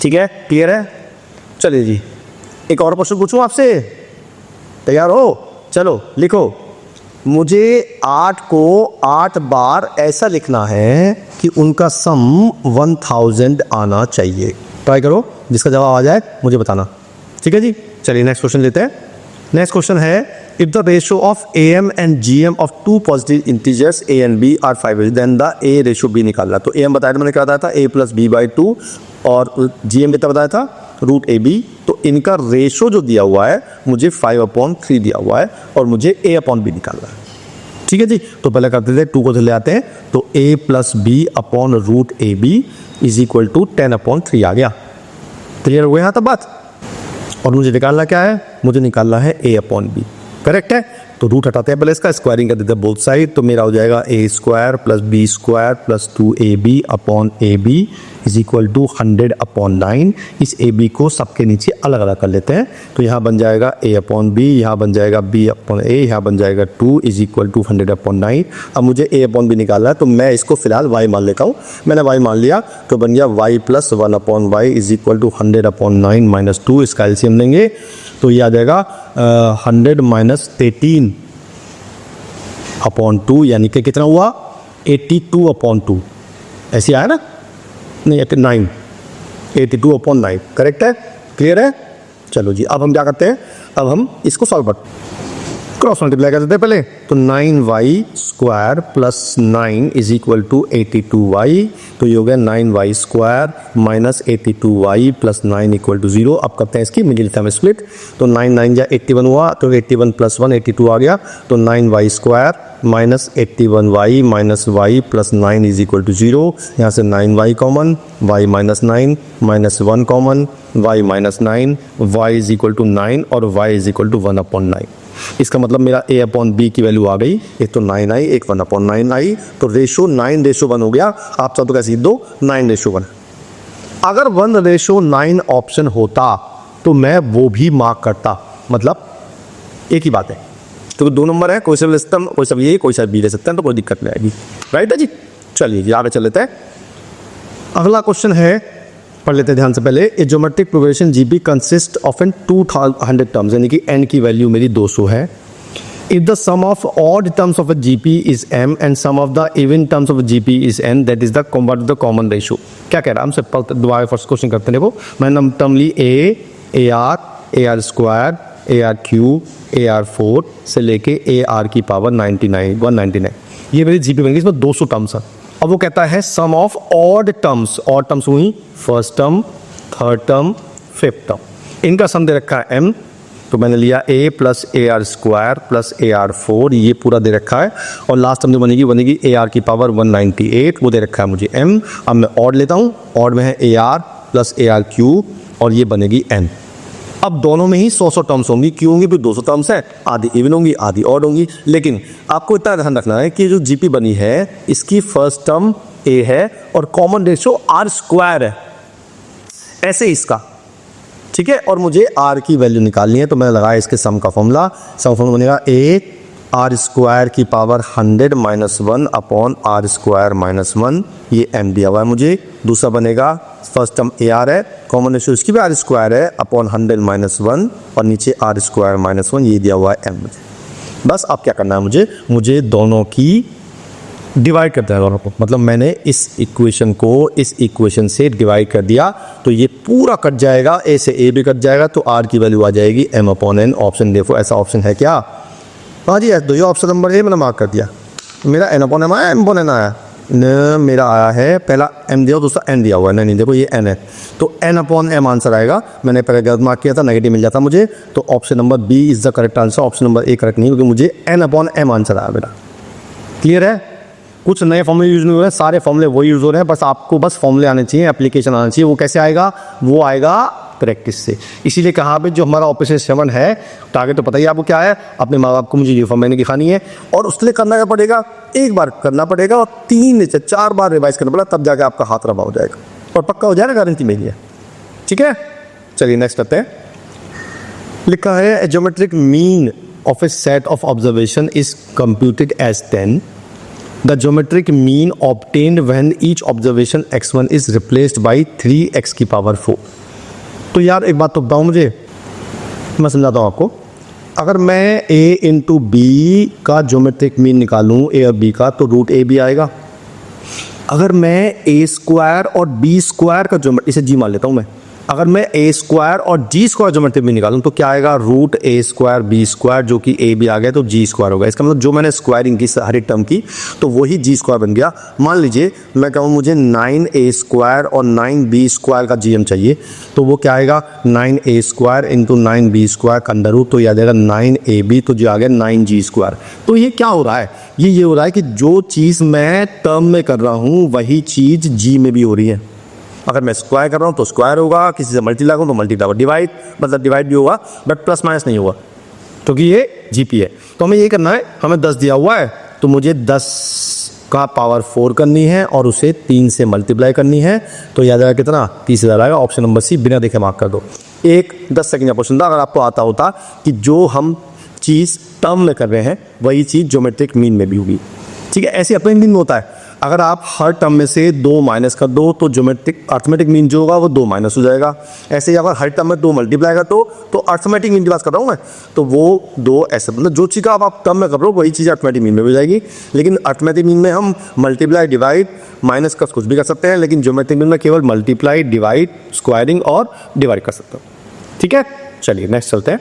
ठीक है, क्लियर है? चलिए जी, एक और क्वेश्चन पूछूं आपसे, तैयार हो? चलो लिखो, मुझे 8 को 8 बार ऐसा लिखना है कि उनका सम 1000 आना चाहिए। ट्राई करो, जिसका जवाब आ जाए मुझे बताना। ठीक है जी, चलिए नेक्स्ट क्वेश्चन लेते हैं। नेक्स्ट क्वेश्चन है, if the ratio of am and gm of two positive integers a and b are 5 then the a ratio b निकालना। तो am बताया था, मैंने क्या बताया था, a प्लस बी बाई 2 और gm कितना बताया था, रूट ए बी। तो इनका रेशो जो दिया हुआ है मुझे 5/3 दिया हुआ है और मुझे a अपॉन बी निकालना है। ठीक है जी, तो पहले करते थे 2 को ले आते हैं, तो a plus B upon root A B is equal to 10/3 आ गया। क्लियर हो गया यहाँ तक बात? और मुझे निकालना क्या है, मुझे निकालना है a अपॉन बी। करेक्ट है, तो रूट हटाते हैं पहले, इसका स्क्वायरिंग कर देते हैं बोथ साइड, तो मेरा हो जाएगा a square plus B square plus 2ab upon A B is equal to 100/9। इस ए बी को सबके नीचे अलग अलग कर लेते हैं, तो यहाँ बन जाएगा a अपॉन बी, यहाँ बन जाएगा b अपॉन a, यहाँ बन जाएगा 2 इज इक्वल टू 100/9। अब मुझे a अपॉन बी निकालना है, तो मैं इसको फिलहाल y मान लेता हूँ। मैंने y मान लिया, तो बन गया y plus 1/y is equal to 100/9 minus 2। इसका एलसीएम लेंगे तो ये आ जाएगा 100 माइनस 13/2, यानी कि कितना हुआ, 82/2। ऐसे आया ना, नहीं 82/9। करेक्ट है, क्लियर है? चलो जी, अब हम क्या करते हैं, अब हम इसको सॉल्व करते हैं, क्रॉस मल्टीप्लाई कर देते हैं पहले। तो 9y square plus 9 is equal to 82y, तो ये हो गया 9y square minus 82y plus 9 equal to 0। अब करते हैं इसकी मिडिल टर्म स्प्लिट, तो 9 9 जा 81 हुआ, तो 81 प्लस 1 82 आ गया, तो 9y square minus 81y minus y plus 9 is equal to 0। यहाँ से 9y common, y minus 9 minus 1 common, y minus 9, y is equal to 9 और y इज इक्वल टू 1/9। इसका मतलब मेरा a अपॉन बी की वैल्यू आ गई, एक तो 9 आई, एक 1/9 आई, तो रेशो 9:1 हो गया। आप सब तो कैसे दो 9:1। अगर 1:9 ऑप्शन होता तो मैं वो भी मार्क करता, मतलब एक ही बात है, तो 2 नंबर है, कोई सा भी ले सकता, कोई सा भी ए कोई सा बी ले सकते हैं, तो कोई दिक्कत नहीं आएगी। राइट है जी, चलिए जी आगे चल लेते हैं। अगला क्वेश्चन है, पढ़ लेते हैं ध्यान से पहले। A geometric progression GP consist of an 200 terms, यानी कि n की वैल्यू मेरी 200 है। If the sum of odd terms of a GP is m and sum of the even terms of GP is n, that is the common ratio. क्या कह रहा है, हम सिंपल दोबारा फर्स्ट क्वेश्चन करते हैं। देखो मैंने टर्म ली A R square, A R cube, A R 4 से लेके ए आर की पावर 199, ये मेरी जीपी बन गई, इसमें 200 टर्म्स है। अब वो कहता है सम ऑफ ऑड टर्म्स हुई first term, third term, fifth term, इनका सम दे रखा है m, तो मैंने लिया a plus A R square plus A R 4, ये पूरा दे रखा है, और लास्ट टर्म जो बनेगी ए आर की पावर 198, वो दे रखा है मुझे m। अब मैं ऑड लेता हूँ, ऑड में है A R plus A R cube और ये बनेगी n। अब दोनों में ही 100 टर्म्स होंगी, क्यों होंगी, 200 टर्म्स है, आधी इवन होंगी आधी ऑड होंगी। लेकिन आपको इतना ध्यान रखना है कि जो जीपी बनी है इसकी फर्स्ट टर्म a है और कॉमन रेशियो r स्क्वायर है, ऐसे इसका, ठीक है। और मुझे r की वैल्यू निकालनी है, तो मैंने लगाया इसके सम का फॉर्मूला, सम फॉर्मूला बनेगा a आर स्क्वायर की power 100 minus 1 upon R square minus 1, ये m दिया हुआ है मुझे। दूसरा बनेगा फर्स्ट टर्म ए आर है, कॉमन रेशियो इसकी भी आर स्क्वायर है अपॉन 100 माइनस 1 और नीचे आर स्क्वायर माइनस 1, ये दिया हुआ है m मुझे। बस अब क्या करना है, मुझे दोनों की डिवाइड करते हैं दोनों को, मतलब मैंने इस इक्वेशन को इस इक्वेशन से डिवाइड कर दिया, तो ये पूरा कट जाएगा, ए से ए भी कट जाएगा, तो आर की वैल्यू आ जाएगी m/n। ऑप्शन देखो ऐसा ऑप्शन है क्या, हाँ जी, दो ये ऑप्शन नंबर ए मैंने मार्क कर दिया। मेरा एन अपॉन एम आया, एम अपॉन एन आया न, मेरा आया है पहला एम दिया दूसरा एन दिया हुआ है, नहीं देखो ये एन है, तो एन अपॉन एम आंसर आएगा। मैंने पहले गलत मार्क किया था, नेगेटिव मिल जाता मुझे, तो option number B is the correct answer. Option number A correct नहीं, क्योंकि मुझे एन अपॉन एम आंसर आया मेरा। क्लियर है? कुछ नए फॉर्मूले यूज नहीं हो रहे हैं, सारे फॉर्मूले वही यूज हो रहे हैं, बस आपको बस फॉर्मूले आने चाहिए, एप्लीकेशन आना चाहिए। वो कैसे आएगा? वो आएगा प्रैक्टिस से। इसीलिए कहा पे जो हमारा ऑपरेशन 7 है, टारगेट तो पता ही आपको क्या है, अपने माँ बाप को मुझे यूनिफॉर्म मैंने दिखानी है, और उसके लिए करना क्या पड़ेगा, एक बार करना पड़ेगा और 3 से 4 बार रिवाइज करना पड़ेगा, तब जाके आपका हाथ रवा हो जाएगा और पक्का हो जाएगा, गारंटी मेरी है। ठीक है, चलिए नेक्स्ट करते हैं। लिखा है geometric mean of a set of observation is computed as 10। The geometric mean obtained when each observation x1 is replaced by 3x की पावर 4। तो यार एक बात तो बताओ मुझे, मैं समझाता हूँ आपको। अगर मैं a इंटू बी का ज्योमेट्रिक मीन निकालूँ a और b का, तो रूट ए बी आएगा। अगर मैं a स्क्वायर और b स्क्वायर का ज्योमेट्रिक, इसे g मान लेता हूँ मैं, अगर मैं a स्क्वायर और g स्क्वायर ज्योमेट्रिक मीन निकालूँ तो क्या आएगा, root a square b square, जो कि a भी आ गया तो g स्क्वायर होगा। इसका मतलब जो मैंने स्क्वायरिंग की हर एक टर्म की, तो वही g स्क्वायर बन गया। मान लीजिए मैं कहूँ मुझे 9a स्क्वायर और 9b स्क्वायर का gm चाहिए, तो वो क्या आएगा, 9a square into 9b square का अंडर रूट, तो ये आ जाएगा 9ab, तो जो आ गया 9g स्क्वायर। तो ये क्या हो रहा है, ये हो रहा है कि जो चीज़ मैं टर्म में कर रहा हूँ वही चीज़ g में भी हो रही है। अगर मैं स्क्वायर कर रहा हूँ तो स्क्वायर होगा, किसी से मल्टीप्लाई करूँ तो मल्टीप्लाई, डिवाइड मतलब डिवाइड भी होगा, बट प्लस माइनस नहीं होगा, क्योंकि ये जीपी है। तो हमें ये करना है, हमें 10 दिया हुआ है, तो मुझे 10 का पावर 4 करनी है और उसे 3 से मल्टीप्लाई करनी है, तो याद आएगा कितना, 30,000 आएगा। ऑप्शन नंबर सी बिना देखे मार्क कर दो। एक 10 सेकंड का क्वेश्चन था, अगर आपको आता होता कि जो हम चीज़ टर्म में कर रहे हैं वही चीज़ ज्योमेट्रिक मीन में भी होगी। ठीक है, ऐसे अपने मीन में होता है। अगर आप हर टर्म में से 2 माइनस कर दो तो ज्योमेट्रिक अर्थमेटिक मीन जो होगा वो 2 माइनस हो जाएगा। ऐसे ही अगर हर टर्म में 2 मल्टीप्लाई कर दो तो अर्थमेटिक मीन की बात कर रहा हूँ मैं, तो वो 2 ऐसे, मतलब जो चीज़ का आप टर्म में कर रहे हो वही चीज़ अर्थमेटिक मीन में हो जाएगी। लेकिन अर्थमेटिक मीन में हम मल्टीप्लाई, डिवाइड, माइनस का कुछ भी कर सकते हैं, लेकिन ज्योमेट्रिक मीन में केवल मल्टीप्लाई, डिवाइड, स्क्वायरिंग और डिवाइड कर सकते हो। ठीक है, चलिए नेक्स्ट चलते हैं।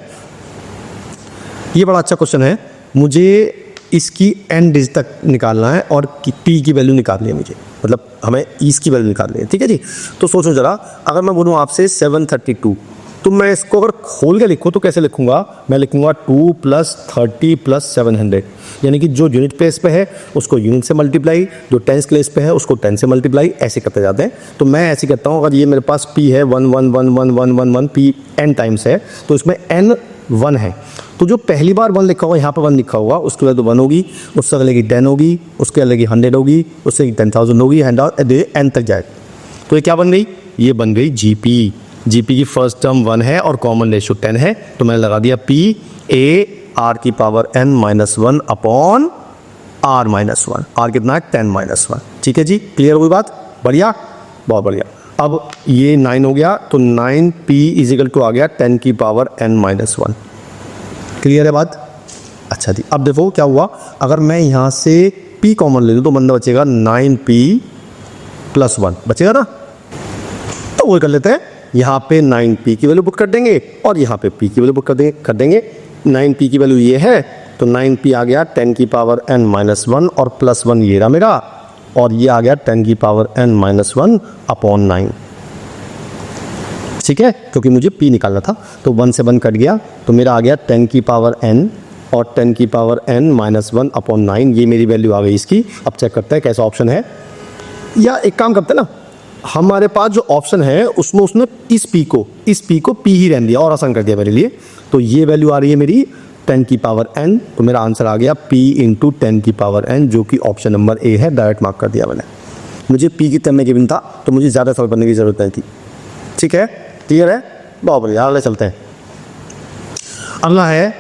ये बड़ा अच्छा क्वेश्चन है, मुझे इसकी एन डिजिट तक निकालना है और पी की वैल्यू निकालनी है मुझे, मतलब हमें इसकी वैल्यू निकालनी है। ठीक है जी, तो सोचो जरा, अगर मैं बोलूँ आपसे 732, तो मैं इसको अगर खोल के लिखूँ तो कैसे लिखूँगा, मैं लिखूँगा 2 + 30 + 700, यानी कि जो यूनिट प्लेस पे है उसको यूनिट से मल्टीप्लाई, जो टेंस प्लेस पे है उसको 10 से मल्टीप्लाई, ऐसे करते जाते हैं। तो मैं ऐसे करता हूँ, अगर ये मेरे पास पी है 1 1 1 1 1 1 1 पी n टाइम्स है, तो इसमें n 1 है, तो जो पहली बार 1 लिखा होगा, यहाँ पे 1 लिखा होगा, उसके बाद तो 1 होगी, उससे अगले की 10 होगी, उसके अगले की 100 होगी, उससे 10,000 होगी, एन तक जाए। तो ये क्या बन गई, ये बन गई जीपी। जीपी की फर्स्ट टर्म 1 है और कॉमन रेशियो 10 है, तो मैंने लगा दिया पी ए आर की power n - 1 upon r - 1। R कितना है, 10 - 1। ठीक है जी, क्लियर हुई बात, बढ़िया, बहुत बढ़िया। अब ये 9 हो गया, तो 9p = आ गया 10 की पावर n - 1। क्लियर है बात? अच्छा जी, अब देखो क्या हुआ, अगर मैं यहाँ से p कॉमन ले लूँ तो बंदा बचेगा 9p + 1 बचेगा ना, तो वो कर लेते हैं, यहाँ पे 9p की वैल्यू पुट कर देंगे और यहाँ पे p की वैल्यू पुट कर देंगे। 9p की वैल्यू ये है, तो 9p आ गया 10 की पावर n - 1 और +1 ये रहा मेरा, और ये आ गया 10 की पावर n - 1 अपॉन 9। ठीक है, क्योंकि मुझे p निकालना था, तो 1 से 1 कट गया, तो मेरा आ गया 10 की पावर n और 10 की पावर n - 1 अपॉन 9, ये मेरी वैल्यू आ गई इसकी। अब चेक करते हैं कैसा ऑप्शन है, या एक काम करते हैं ना, हमारे पास जो ऑप्शन है उसमें उसने इस p को p ही रहने दिया और आसान कर दिया मेरे लिए। तो ये वैल्यू आ रही है मेरी 10 की पावर n, तो मेरा आंसर आ गया p × 10 की पावर n, जो कि ऑप्शन नंबर ए है, डायरेक्ट मार्क कर दिया मैंने। मुझे p की टर्म में गिवन था, तो मुझे ज़्यादा सॉल्व करने की ज़रूरत नहीं थी। ठीक है, क्लियर है, बहुत बढ़िया। अगले चलते हैं। अगला है,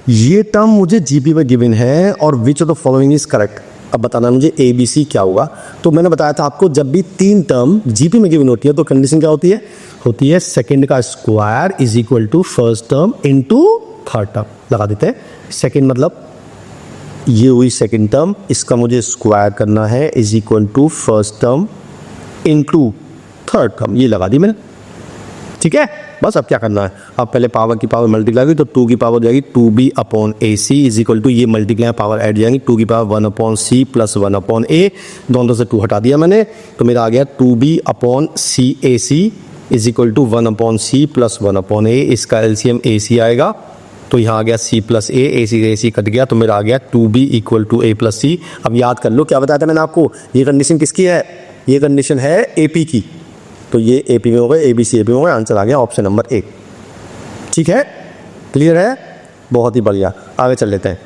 ये टर्म मुझे जीपी में गिवन है और which of the following is correct. अब बताना मुझे ए बी सी क्या होगा। तो मैंने बताया था आपको, जब भी 3 टर्म जीपी में गिवन होती है तो कंडीशन क्या होती है सेकंड का square = first term into third term. लगा देते हैं, सेकंड मतलब ये हुई सेकंड टर्म, इसका मुझे स्क्वायर करना है = first term into third term, ये लगा दी मैंने। ठीक है, बस अब क्या करना है, अब पहले पावर की पावर मल्टीप्लाई की तो 2 की पावर हो जाएगी 2b upon A c is equal to, ये मल्टीप्लाई पावर ऐड जाएंगी 2 की power 1 upon c plus 1 upon a, दोनों से 2 हटा दिया मैंने तो मेरा आ गया 2b upon c a c is equal to 1 upon c plus 1 upon a, इसका एलसीएम ए सी आएगा तो यहाँ आ गया c plus a c cut गया तो मेरा आ गया 2b equal to a plus सी। अब याद कर लो क्या बताया था मैंने आपको, ये कंडीशन किसकी है, ये कंडीशन है AP की, तो ये AP में हो गए, ABC AP में हो गए, आंसर आ गया ऑप्शन नंबर 1। ठीक है, क्लियर है, बहुत ही बढ़िया, आगे चल लेते हैं।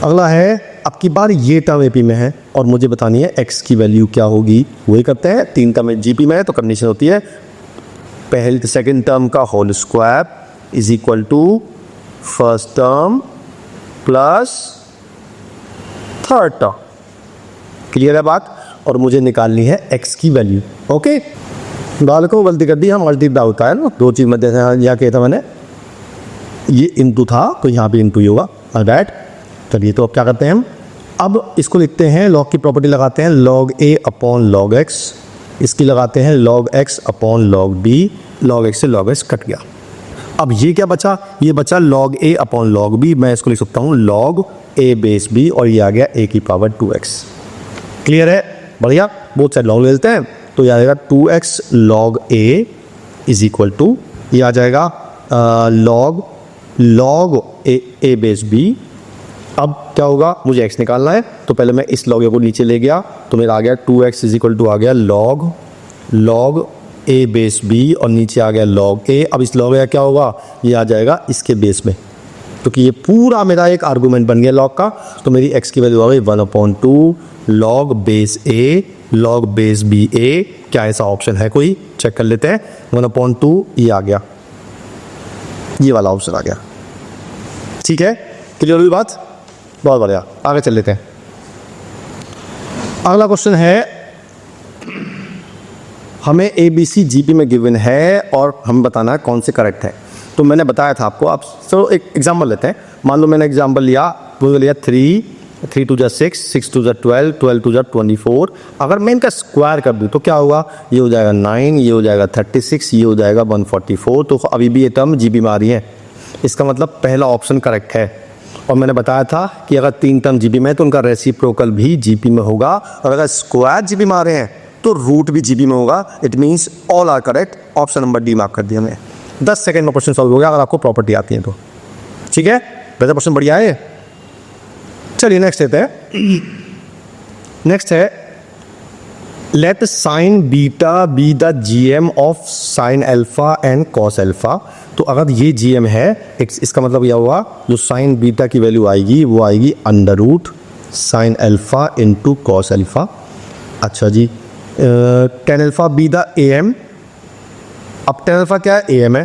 अगला है, अब की बार ये टर्म AP में है और मुझे बतानी है x की वैल्यू क्या होगी, वही करते हैं। 3 टर्म GP में है तो कंडीशन होती है पहले सेकेंड टर्म का whole square is equal to first term plus third term. Clear है बात, और मुझे निकालनी है x की वैल्यू। ओके, बालकों गलती कर दी, हम मल्टीप्लाई होता है ना, 2 चीज़ मध्य से यहाँ कहता मैंने, ये इंटू था तो यहाँ भी इंटू ही होगा, राइट। चलिए तो अब क्या करते हैं हम, अब इसको लिखते हैं, लॉग की प्रॉपर्टी लगाते हैं log a upon log x, इसकी लगाते हैं log x upon log b, log x से log x कट गया। अब ये क्या बचा, ये बचा log a upon log b, मैं इसको लिख सकता हूँ log a बेस b और ये आ गया a की पावर 2x। क्लियर है, बढ़िया, बहुत सारे लॉग ले लेते हैं तो ये आ जाएगा 2x log a is equal to, ये आ जाएगा log a बेस b। अब क्या होगा, मुझे x निकालना है तो पहले मैं इस log a को नीचे ले गया तो मेरा आ गया 2x इज इक्वल टू आ गया log a बेस b और नीचे आ गया log a। अब इस log a क्या होगा, ये आ जाएगा इसके बेस में, क्योंकि ये पूरा मेरा एक आर्गूमेंट बन गया log का, तो मेरी x की वैल्यू आ गई 1/2 log base a log base b a। क्या ऐसा ऑप्शन है कोई, चेक कर लेते हैं। 1/2 ये आ गया, ये वाला ऑप्शन आ गया। ठीक है, क्लियर हुई बात, बहुत बढ़िया, आगे चल लेते हैं। अगला क्वेश्चन है, हमें ABC GP में गिवन है और हमें बताना है कौन से करेक्ट है। तो मैंने बताया था आपको, आप चलो एक एग्जांपल लेते हैं। मान लो मैंने एग्जांपल लिया, वो लिया 3 2 जा 6 6 2 जा 12 12 2 जा 24। अगर मैं इनका स्क्वायर कर दूँ तो क्या होगा, ये हो जाएगा 9, ये हो जाएगा 36, ये हो जाएगा 144। तो अभी भी ये टर्म GP में आ रही है, इसका मतलब पहला ऑप्शन करेक्ट है। और मैंने बताया था कि अगर 3 टर्म GP में है तो उनका रेसिप्रोकल भी GP में होगा, और अगर स्क्वायर GP में आ रहे हैं तो रूट भी GP में होगा। It means all are correct, option number D mark कर दिया हमने। 10 सेकंड में क्वेश्चन सॉल्व हो गया अगर आपको प्रॉपर्टी आती है तो। ठीक है, वैसे क्वेश्चन बढ़िया है। चलिए नेक्स्ट लेते हैं। नेक्स्ट है, late sign beta be the GM of sine alpha and cos alpha. तो अगर ये GM है, इसका मतलब यह हुआ जो साइन बीटा की वैल्यू आएगी वो आएगी under root sine alpha into cos alpha. अच्छा जी, tan alpha be the AM। अब टेन अल्फा क्या है, AM है,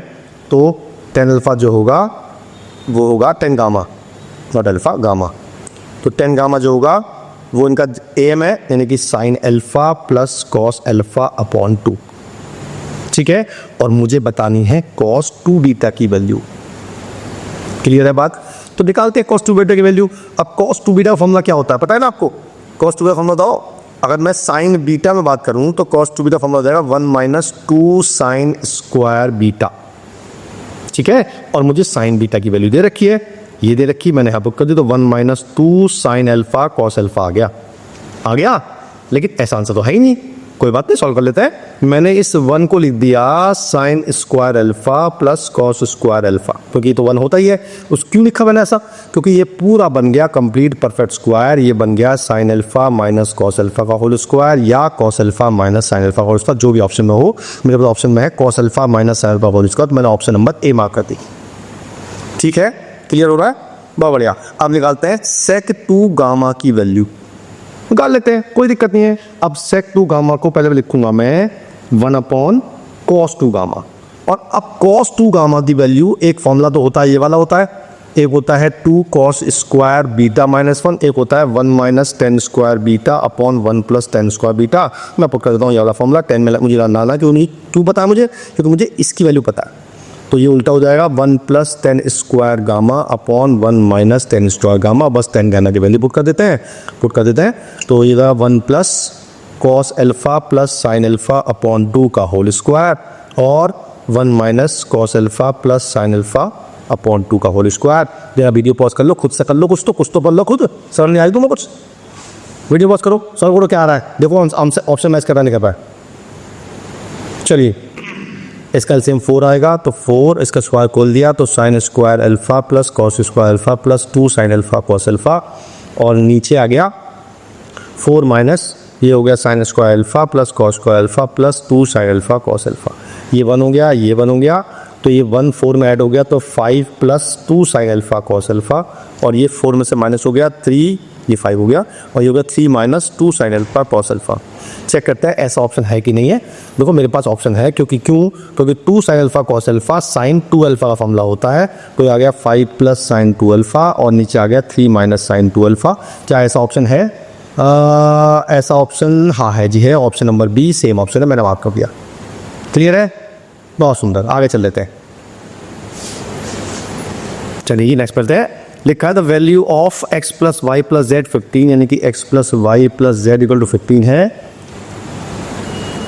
तो टेन अल्फा जो होगा वो होगा 10 गामा, नॉट अल्फा, गामा। तो 10 गामा जो होगा वो इनका AM है, यानी कि sine alpha plus cos alpha upon 2। ठीक है, और मुझे बतानी है कॉस 2 बीटा की वैल्यू। क्लियर है बात, तो निकालते हैं कॉस 2 बीटा की वैल्यू। अब कॉस 2 बीटा का फॉर्मूला क्या होता है पता है ना आपको, कॉस 2 का फॉर्मूला बताओ। अगर मैं साइन बीटा में बात करूं तो कॉस 2 बीटा फॉर्मूला हो जाएगा 1 - 2 साइन स्क्वायर बीटा। ठीक है, और मुझे साइन बीटा की वैल्यू दे रखी है, ये दे रखी, मैंने यहाँ बुक कर दी, तो 1 - 2 साइन अल्फा कॉस अल्फा आ गया। लेकिन ऐसा आंसर तो है ही नहीं, कोई बात नहीं, सॉल्व कर लेते हैं। मैंने इस 1 को लिख दिया sine square alpha plus cos square alpha, क्योंकि तो 1 होता ही है। उस क्यों लिखा मैंने ऐसा, क्योंकि ये पूरा बन गया कंप्लीट परफेक्ट स्क्वायर। ये बन गया sine alpha minus cos alpha का होल स्क्वायर या cos alpha minus sine alpha का होल स्क्वायर, जो भी ऑप्शन में हो। मेरे पास ऑप्शन में है cos alpha minus sine alpha का होल स्क्वायर, तो मैंने ऑप्शन नंबर ए मार्क कर दी। ठीक है, क्लियर हो रहा है, बहुत बढ़िया। अब निकालते हैं सेक 2 गामा की वैल्यू, निकाल लेते हैं, कोई दिक्कत नहीं है। अब सेक 2 गामा को पहले लिखूंगा मैं 1/cos 2 गामा, और अब cos 2 गामा की वैल्यू, एक फॉर्मूला तो होता है ये वाला होता है, एक होता है 2 cos स्क्वायर बीटा -1, एक होता है 1 - 10 square beta upon 1 + 10 square beta. मैं पुट कर देता हूँ ये वाला फॉर्मूला। 10 में मुझे लाना, क्यों पता है मुझे, क्योंकि मुझे इसकी वैल्यू पता है। तो ये उल्टा हो जाएगा 1 + 10 square gamma upon 1 - 10 square gamma. बस 10 गामा की वैल्यू पुट कर देते हैं। तो ये 1 + cos alpha plus sine alpha upon 2 का होल स्क्वायर, और 1 minus cos alpha plus sine alpha upon 2 का होल स्क्वायर। जरा वीडियो पॉज कर लो, खुद से कर लो, कुछ तो पढ़ लो खुद, सर नहीं आई तुम्हें कुछ। वीडियो पॉज करो, सर बोलो क्या आ रहा है, देखो हमसे ऑप्शन मैच कर रहा नहीं कर पाए। चलिए इसका एलसीएम 4 आएगा, तो 4 इसका स्क्वायर खोल दिया तो sine square alpha plus cos square alpha plus 2 sine alpha cos alpha, और नीचे आ गया 4 माइनस ये हो गया sine square alpha plus cos square alpha plus 2 sine alpha cos alpha. ये 1 हो गया, ये 1 हो गया, तो ये 1 4 में ऐड हो गया तो 5 plus 2 sine alpha cos alpha, और ये 4 में से माइनस हो गया 3, ये 5 हो गया, और ये हो गया 3 minus 2 sine alpha cos alpha. Check करते हैं ऐसा ऑप्शन है कि नहीं है। देखो मेरे पास ऑप्शन है, क्योंकि 2 sine alpha cos alpha sign 2 alpha का फॉर्मूला होता है, तो ये आ गया 5 प्लस साइन 2 अल्फा, और नीचे आ गया 3 माइनस साइन 2 अल्फा। क्या ऐसा ऑप्शन है? ऐसा ऑप्शन हाँ है जी, है option number B, same option है, मैंने मार्क कर दिया। क्लियर है? बहुत सुंदर, आगे चल लेते हैं। चलिए नेक्स्ट पढ़ते हैं। लिखा है the value of x plus y plus z 15, यानी कि x plus y plus z equal to 15 है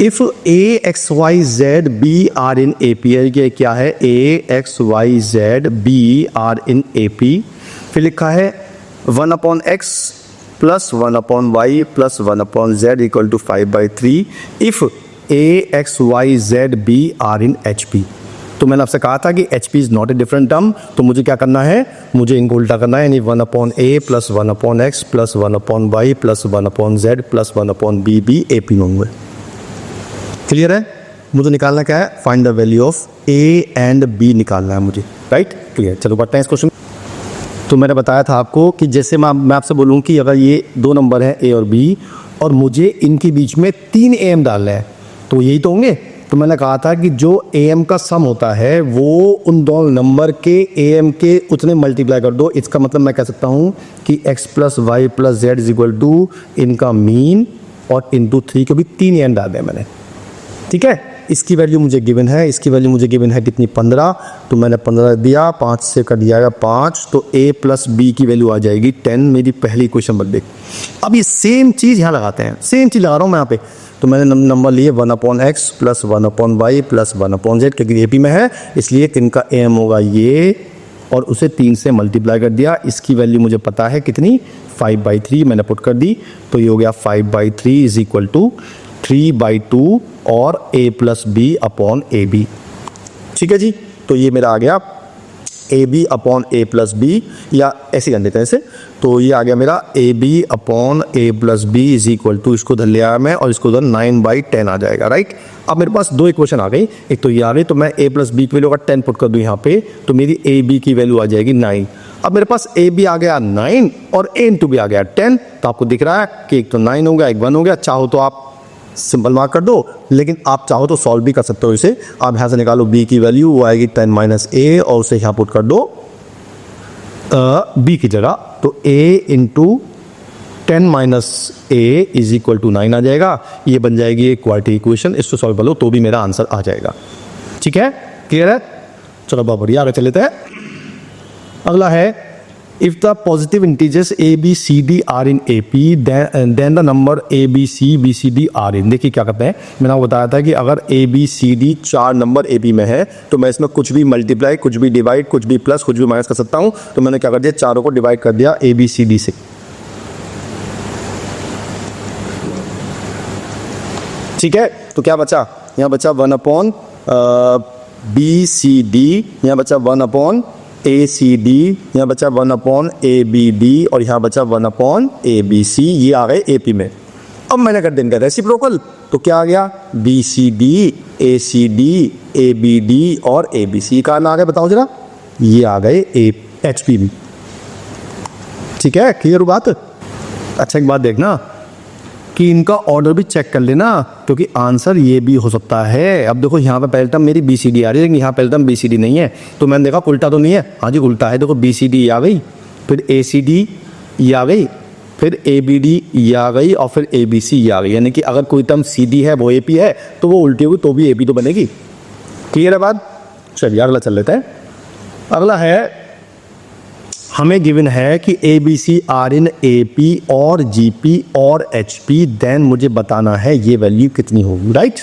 if a x y z b are in A P. ये क्या है? a x y z b are in A P. फिर लिखा है 1/x plus 1/y plus 1/z equal to 5/3 if a x y z b are in H P. तो मैंने आपसे कहा था कि H P is not a different term, तो मुझे क्या करना है, मुझे इनको उल्टा करना है, यानी 1/a plus 1/x plus 1/y plus 1/z plus 1/b भी ए पी में होंगे। क्लियर है? मुझे निकालना क्या है? Find the value of a and b निकालना है मुझे, राइट? क्लियर। चलो बढ़ते हैं इस क्वेश्चन। तो मैंने बताया था आपको कि जैसे मैं आपसे बोलूँ कि अगर ये 2 नंबर हैं a और b, और मुझे इनके बीच में 3 am डालना है, तो यही तो होंगे। तो मैंने कहा था कि जो am का सम होता है वो उन दोनों नंबर के am के उतने मल्टीप्लाई कर दो। इसका मतलब मैं कह सकता हूँ कि x plus y plus z is equal to इनका मीन और इंटू 3, क्योंकि 3 am डाल दिया मैंने। ठीक है, इसकी वैल्यू मुझे गिवन है, इसकी वैल्यू मुझे गिवन है कितनी? 15, तो मैंने 15 दिया, 5 से कट दिया 5, तो a प्लस b की वैल्यू आ जाएगी 10। मेरी पहली क्वेश्चन बन गई। अब ये सेम चीज़ यहाँ लगाते हैं, सेम चीज़ लगा रहा हूँ मैं यहाँ पे। तो मैंने नंबर लिए 1/x plus 1/y plus 1/z, क्योंकि ए पी में है इसलिए इनका am होगा ये, और उसे 3 से मल्टीप्लाई कर दिया। इसकी वैल्यू मुझे पता है कितनी? 5/3 मैंने पुट कर दी, तो ये हो गया 5/3 इज इक्वल टू 3/2 और a plus B upon A b. ठीक है जी, तो ये मेरा आ गया a b upon a plus b, या ऐसे कर देते हैं इसे, तो ये आ गया मेरा a b upon a plus b is equal to, इसको धर लिया मैं और इसको धर 9/10 आ जाएगा, राइट? अब मेरे पास 2 इक्वेशन आ गई, एक तो ये आ गई, तो मैं a प्लस बी की वैल्यू अगर 10 पुट कर दूँ यहाँ पे, तो मेरी ए बी की वैल्यू आ जाएगी 9। अब मेरे पास ए बी आ गया 9 और a इंटू बी आ गया 10, तो आपको दिख रहा है कि एक तो 9 हो गया, एक 1 हो गया। चाहो तो आप सिंपल मार्क कर दो, लेकिन आप चाहो तो सॉल्व भी कर सकते हो इसे। आप यहाँ से निकालो b की वैल्यू, वो आएगी 10 माइनस a, और उसे यहाँ पुट कर दो b की जगह, तो a into 10 minus a is equal to 9 आ जाएगा। ये बन जाएगी एक क्वाड्रेटिक इक्वेशन, इसको सॉल्व कर लो तो भी मेरा आंसर आ जाएगा। ठीक है, क्लियर है? चलो बहुत बढ़िया, आगे चल लेते हैं। अगला है if the positive integers a b c d are in ap then the number a b c b c d are in। देखिए क्या करते हैं, मैंने आपको बताया था कि अगर a b c d 4 number a b में है, तो मैं इसमें कुछ भी मल्टीप्लाई, कुछ भी डिवाइड, कुछ भी प्लस, कुछ भी माइनस कर सकता हूं। तो मैंने क्या कर दिया, चारों को डिवाइड कर दिया a b c d से। ठीक है, तो क्या बचा? यहाँ बचा 1/b c d, यहाँ बचा 1/a c d, यहाँ बचा 1/a b d, और यहाँ बचा 1/a b c। ये आ गए ए पी में। अब मैंने कर देंगे रेसिप्रोकल, तो क्या आ गया? b c d a c d a b d और a b c का आ गया, बताओ जरा। ये आ गए एच पी में। ठीक है, क्लियर बात? अच्छा एक बात देखना कि इनका ऑर्डर भी चेक कर लेना, क्योंकि आंसर ये भी हो सकता है। अब देखो यहाँ पे पहले टर्म मेरी बी सी डी आ रही है, लेकिन यहाँ पहले टर्म बी सी डी नहीं है, तो मैंने देखा उल्टा तो नहीं है। हाँ जी उल्टा है, देखो बी सी डी आ गई, फिर ए सी डी ये आ गई, फिर ए बी डी ये आ गई, और फिर ए बी सी ये आ गई। यानी कि अगर कोई टर्म सी डी है वो ए पी है, तो वो उल्टी हुई तो भी ए पी तो बनेगी। क्लियर है बात? चलिए अगला चल लेते हैं। अगला है, हमें गिवन है कि a B c are in A P और जी पी और एच पी, देन मुझे बताना है ये वैल्यू कितनी होगी, राइट?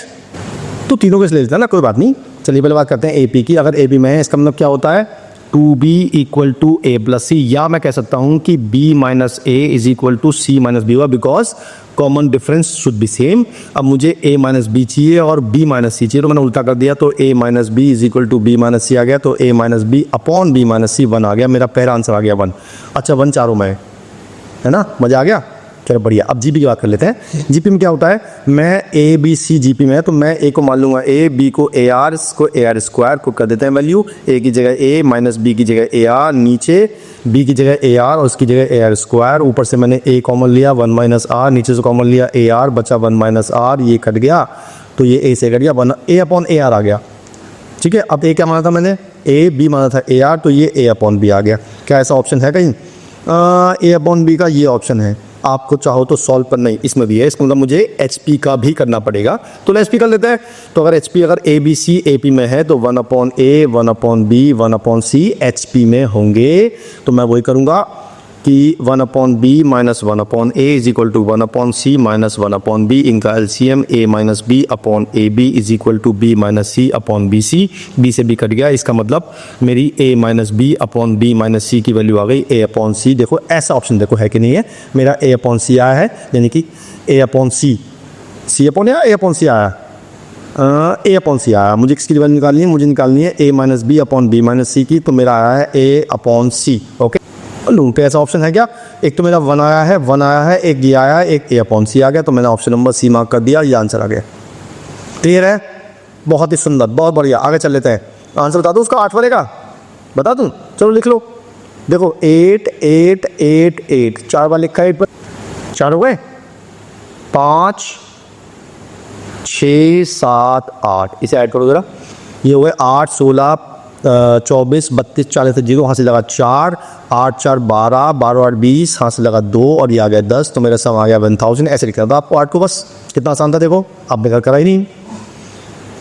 तो तीनों के ले लेते हैं ना, कोई बात नहीं। चलिए पहले बात करते हैं ए पी की। अगर ए बी में है इसका मतलब क्या होता है, 2b equal to a plus c, या मैं कह सकता हूं कि b minus a is equal to c minus b हुआ, because common difference should be same. अब मुझे a माइनस बी चाहिए और b माइनस सी चाहिए, तो मैंने उल्टा कर दिया, तो a minus b is equal to b minus c आ गया, तो a minus b upon b minus c 1 आ गया। मेरा पहला आंसर आ गया 1। अच्छा 1 चारों में है ना, मजा आ गया। चलो बढ़िया। अब जीपी की बात कर लेते हैं। जीपी में क्या होता है, मैं ए बी सी जीपी में है, तो मैं ए को मान लूंगा ए, बी को ए आर, को ए आर स्क्वायर को कर देते हैं वैल्यू, ए की जगह ए माइनस बी की जगह ए आर, नीचे बी की जगह ए आर और उसकी जगह ए आर स्क्वायर, ऊपर से मैंने ए कॉमन लिया 1 माइनस आर, नीचे से कॉमन लिया ए आर, बचा 1 माइनस आर, ये कट गया तो ये ए से कट गया, 1 ए अपॉन ए आर आ गया। ठीक है, अब ए क्या माना था मैंने, ए बी माना था ए आर, तो ये ए अपॉन बी आ गया। क्या ऐसा ऑप्शन है कहीं, ए अपॉन बी का ये ऑप्शन है। आपको चाहो तो सॉल्व पर नहीं, इसमें भी है, इसका मतलब मुझे एच पी का भी करना पड़ेगा, तो एच पी कर लेते हैं। तो अगर एच पी अगर A B C A P में है तो 1 upon a 1 upon b 1 upon c H P में होंगे। तो मैं वही करूँगा कि 1 upon b minus 1 upon a is equal to 1 upon c minus 1 upon b, इनका LCM a minus b upon A B is equal to b minus c upon B C, b से b cut गया, इसका मतलब मेरी a minus b upon b minus c की value आ गई ए upon सी। देखो ऐसा ऑप्शन देखो है कि नहीं है, मेरा ए अपॉन सी आया है, यानी कि ए अपॉन सी, सी अपॉन या ए अपॉन सी आया, ए अपॉन सी आया। मुझे किसकी वैल्यू निकालनी है, मुझे निकालनी है a minus b upon b minus c की, तो मेरा आया है ए अपॉन सी। ओके लूँ पे ऐसा ऑप्शन है क्या, एक तो मेरा 1 आया है, एक ये आया है, एक ए अपॉन सी आ गया, तो मैंने ऑप्शन नंबर सी मार्क कर दिया, ये आंसर आ गया। क्लियर है, बहुत ही सुंदर, बहुत बढ़िया। आगे चल लेते हैं, आंसर बता दो उसका 8 वाले का, बता दूँ, चलो लिख लो। देखो 8 8 8 8 4 बार लिखा है, 8 पर 4 हो गए, 5 6 7 8, इसे ऐड करो जरा, ये हो गए 8 16 24 32 40 जीरो, यहाँ से लगा 4 8 4 12 12 8 20, यहाँ से लगा 2 और ये आ गया 10, तो मेरा सम आ गया 1000। ऐसे लिखना था आपको 8 को, बस कितना आसान था देखो, आपने कर करा ही नहीं।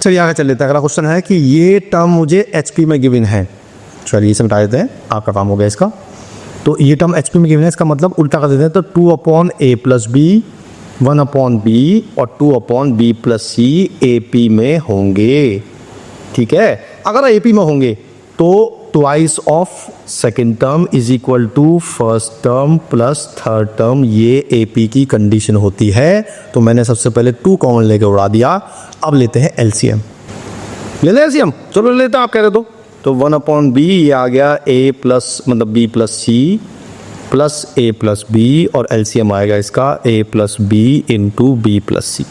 चलिए आगे चल लेते हैं। अगला क्वेश्चन है कि ये टर्म मुझे एचपी में गिवन है, चलिए इसे मिटा देते हैं, आपका काम हो गया इसका। तो ये टर्म एचपी में गिवन है, इसका मतलब उल्टा कर देते हैं, तो 2 upon a plus b 1 upon b और 2 upon b plus c A P में होंगे। ठीक है, अगर ए पी में होंगे तो twice of second term is equal to first term plus third term, ये ए पी की कंडीशन होती है। तो मैंने सबसे पहले 2 कॉमन लेके उड़ा दिया। अब लेते हैं एलसीएम, ले लें एलसीएम, चलो ले लेते हैं, आप कह रहे तो 1 अपॉन बी ये आ गया ए प्लस मतलब b plus c plus a plus B, और एलसीएम आएगा इसका a plus b into b plus c.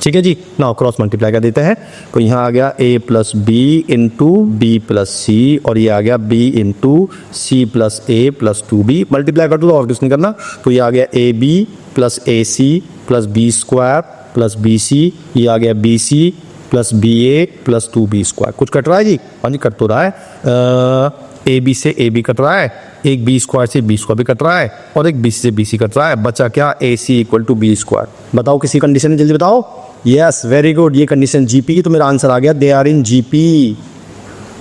ठीक है जी, ना क्रॉस मल्टीप्लाई कर देते हैं, तो यहाँ आ गया a plus b into b plus c, और ये आ गया b into c plus a plus 2b, multiply कर दो तो और कुछ नहीं करना, तो ये आ गया a B plus a C plus B square plus b सी, ये आ गया b C plus b a plus 2b square. कुछ कट रहा है जी, हाँ जी कट तो रहा है, ए बी से ए बी कट रहा है, एक बी स्क्वायर से बी स्क्वायर भी कट रहा है, और एक बी सी से बी सी कट रहा है, बचा क्या ए सी इक्वल टू बी स्क्वायर। बताओ किसी कंडीशन में, जल्दी बताओ। यस वेरी गुड, ये कंडीशन जीपी की, तो मेरा आंसर आ गया दे आर इन जीपी।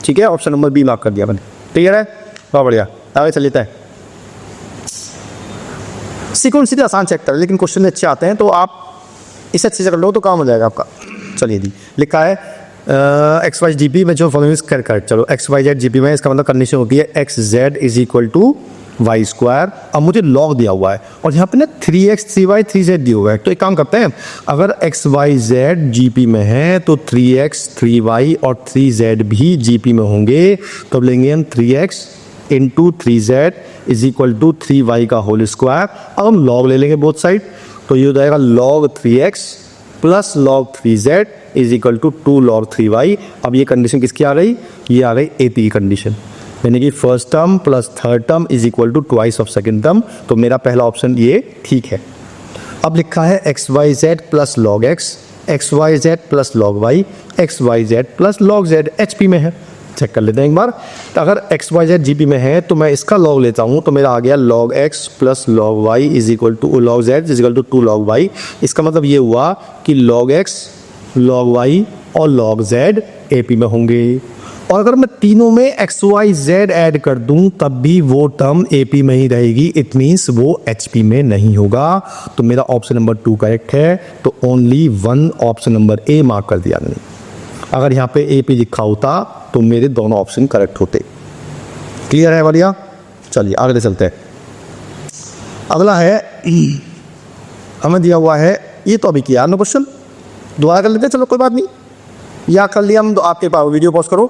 ठीक है, ऑप्शन नंबर बी मार्क कर दिया मैंने। क्लियर है, बहुत बढ़िया। आगे चल लेते हैं। सीक्वेंस सीधे आसान चेक है, लेकिन क्वेश्चन अच्छे आते हैं, तो आप इसे अच्छे से कर लो तो काम हो जाएगा आपका। चलिए जी, लिखा है एक्स वाई जी पी में जो फॉलोइंग कर, चलो x y z G P में, इसका मतलब कंडीशन होती है x z is equal to y square. अब मुझे लॉग दिया हुआ है और यहाँ पे ना 3x 3y 3z दिया हुआ है, तो एक काम करते हैं, अगर x y z G P में है तो 3x 3y और 3z भी जी पी में होंगे। तो अब लेंगे हम 3x into 3z is equal to 3y का होल स्क्वायर। अब हम लॉग ले लेंगे बोथ साइड, तो ये हो जाएगा log 3x plus log 3z is equal to 2 log 3y। अब ये कंडीशन किसकी आ गई, ये आ गई एपी की कंडीशन, यानी कि first term plus third term is equal to twice of second term. तो मेरा पहला ऑप्शन ये ठीक है। अब लिखा है x y z plus log x y z plus log y, x y z plus log z H P में है। चेक कर लेते हैं एक बार, तो अगर x y z G P में है तो मैं इसका लॉग लेता हूँ, तो मेरा आ गया log x plus log y is equal to log z is equal to 2 log y. इसका मतलब ये हुआ कि लॉग एक्स लॉग वाई और लॉग जेड ए पी में होंगे। और अगर मैं तीनों में एक्स वाई जेड ऐड कर दूं तब भी वो टर्म एपी में ही रहेगी, इट मीन्स वो एचपी में नहीं होगा। तो मेरा ऑप्शन नंबर 2 करेक्ट है, तो only 1 option number a mark कर दिया मैंने। अगर यहाँ पे ए पी लिखा होता तो मेरे दोनों ऑप्शन करेक्ट होते। क्लियर है बढ़िया। चलिए आगे चलते हैं। अगला है हमें दिया हुआ है, ये तो अभी किया नो क्वेश्चन, दोबारा कर लेते हैं, चलो कोई बात नहीं, या कर लिया हम। तो आपके पास वीडियो पॉज करो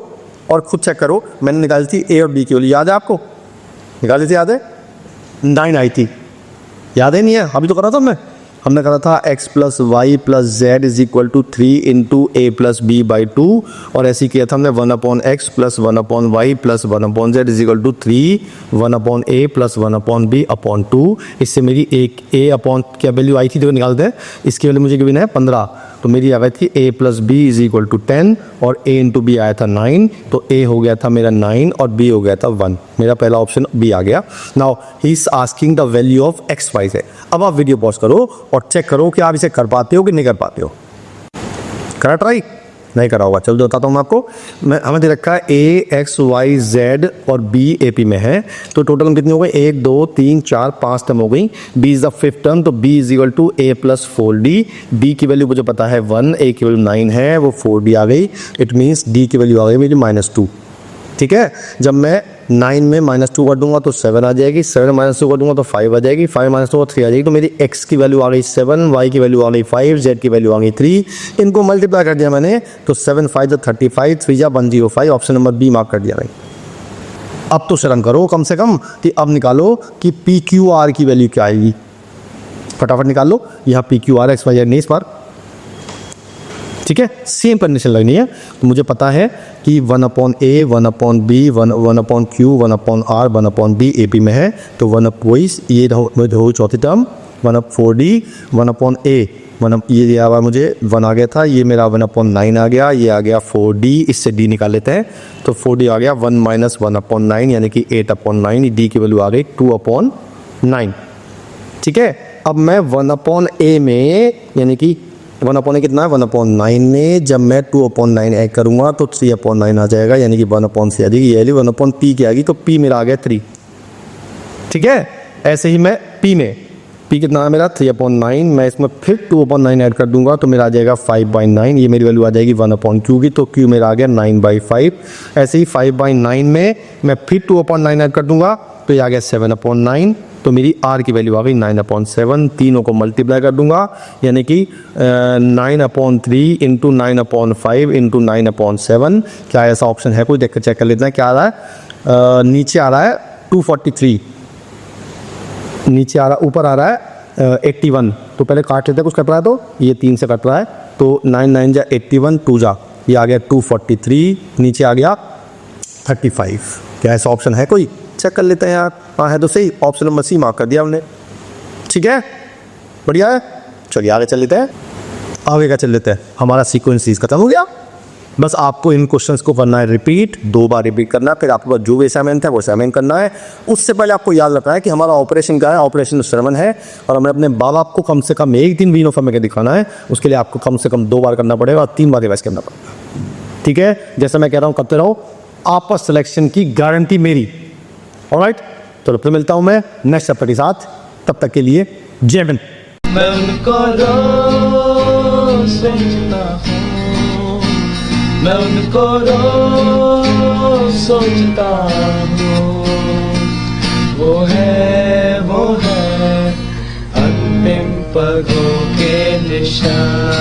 और खुद चेक करो। मैंने निकाली थी ए और बी की वैल्यू, याद है आपको? निकाली थी, याद है? 9 आई थी, याद है? नहीं है? अभी तो करा था हमने कहा था x plus y plus z is equal to 3 into a plus b by 2, और ऐसे ही किया था हमने 1/x plus 1/y plus 1/z is equal to 3 1/a plus 1/b upon 2। इससे मेरी एक a अपॉन क्या वैल्यू आई थी, देखो निकालते हैं। इसकी वैल्यू मुझे गिवन है 15, तो मेरी आ गई थी a plus b is equal to 10, और a इंटू बी आया था 9, तो a हो गया था मेरा 9 और b हो गया था 1। मेरा पहला ऑप्शन b आ गया। Now he is asking the value of x y z। अब आप वीडियो पॉज करो और चेक करो कि आप इसे कर पाते हो कि नहीं कर पाते हो। करा ट्राई? नहीं करा होगा, चलो बताता हूँ मैं आपको। हमें दे रखा है a x y z और b a p में है, तो टोटल हम कितनी हो गई? 1 2 3 4 5 टर्म हो गई। b is the fifth term, तो b is equal to a plus 4d। b की वैल्यू मुझे पता है 1, a की वैल्यू 9 है, वो 4d आ गई। इट मीन्स d की वैल्यू आ गई मेरी -2। ठीक है, जब मैं 9 में -2 कर दूंगा तो 7 आ जाएगी, 7 में -2 कर दूंगा तो 5 आ जाएगी, 5 में -2 3 आ जाएगी। तो मेरी x की वैल्यू आ गई 7, y की वैल्यू आ गई 5, z की वैल्यू आ गई 3। इनको मल्टीप्लाई कर दिया मैंने, तो 7 5 35, 3 105। ऑप्शन नंबर बी मार्क कर दिया भाई। अब तो शर्म करो कम से कम कि अब निकालो कि पी क्यू आर की वैल्यू क्या आएगी। फटाफट निकाल लो। यहाँ p q r x y z नहीं इस बार, ठीक है, सेम कंडीशन लगनी है। तो मुझे पता है कि 1/a 1/b 1/q 1/r 1/b AP में है, तो 1/y ये रहो चौथी टर्म 1/4d 1/a 1 ये दिया हुआ मुझे 1 आ गया था, ये मेरा 1/9 आ गया, ये आ गया 4d, इससे d निकाल लेते हैं। तो 4d आ गया 1 - 1/9 यानी कि 8/9, d की वैल्यू आ गई 2/9। ठीक है, अब मैं 1/a में यानी कि 1/a कितना है 1/9 में, जब मैं 2/9 ऐड करूँगा तो 3/9 आ जाएगा, यानी कि 1/c आ जाएगी। ये 1/p की आएगी, तो p मेरा आ गया 3। ठीक है, ऐसे ही मैं p में p कितना है मेरा 3/9, मैं इसमें फिर 2/9 ऐड कर दूंगा तो मेरा आ जाएगा 5/9। ये मेरी वैल्यू आ जाएगी 1/q की, तो q मेरा आ गया 9/5। ऐसे ही 5/9 में मैं फिर 2/9 ऐड कर दूंगा तो ये आ गया 7/9। तो मेरी r की वैल्यू आ गई 9/7। तीनों को मल्टीप्लाई कर दूंगा, यानी कि 9/3 इंटू 9/5 इंटू 9/7। क्या ऐसा ऑप्शन है कोई? देख कर चेक कर लेते हैं क्या आ रहा है। नीचे आ रहा है 243, नीचे आ रहा, ऊपर आ रहा है 81। तो पहले काट लेते हैं, कुछ कट रहा है तो ये 3 से कट रहा है, तो 9 9 जा 81, 2 जा ये आ गया 243, नीचे आ गया 35। क्या ऐसा ऑप्शन है कोई? चेक कर लेते हैं यार। हाँ है तो सही, ऑप्शन नंबर सी मार्क कर दिया हमने। ठीक है, बढ़िया है। चलिए आगे चल लेते हैं। आगे क्या चल लेते हैं, हमारा सीक्वेंस सीरीज खत्म हो गया। बस आपको इन क्वेश्चंस को करना है रिपीट, 2 बार रिपीट करना है, फिर आपके पास जो भी असाइनमेंट है वो असाइनमेंट करना है। उससे पहले आपको याद रखना है कि हमारा ऑपरेशन क्या है, ऑपरेशन श्रवण है, और हमें अपने बाप बाप को कम से कम एक दिन वीनो फॉर्म में दिखाना है। उसके लिए आपको कम से कम 2 बार करना पड़ेगा और 3 बार रिवाइज करना पड़ेगा। ठीक है, जैसा मैं कह रहा हूँ करते रहो, आपस सिलेक्शन की गारंटी मेरी। ऑलराइट, चलो फिर मिलता हूँ मैं नेक्स्ट चैप्टर के साथ, तब तक के लिए जय हिंद। मैं उनको रोज सोचता हूँ, मैं उनको रोज सोचता हूँ। वो है अंतिम पगों के निशान।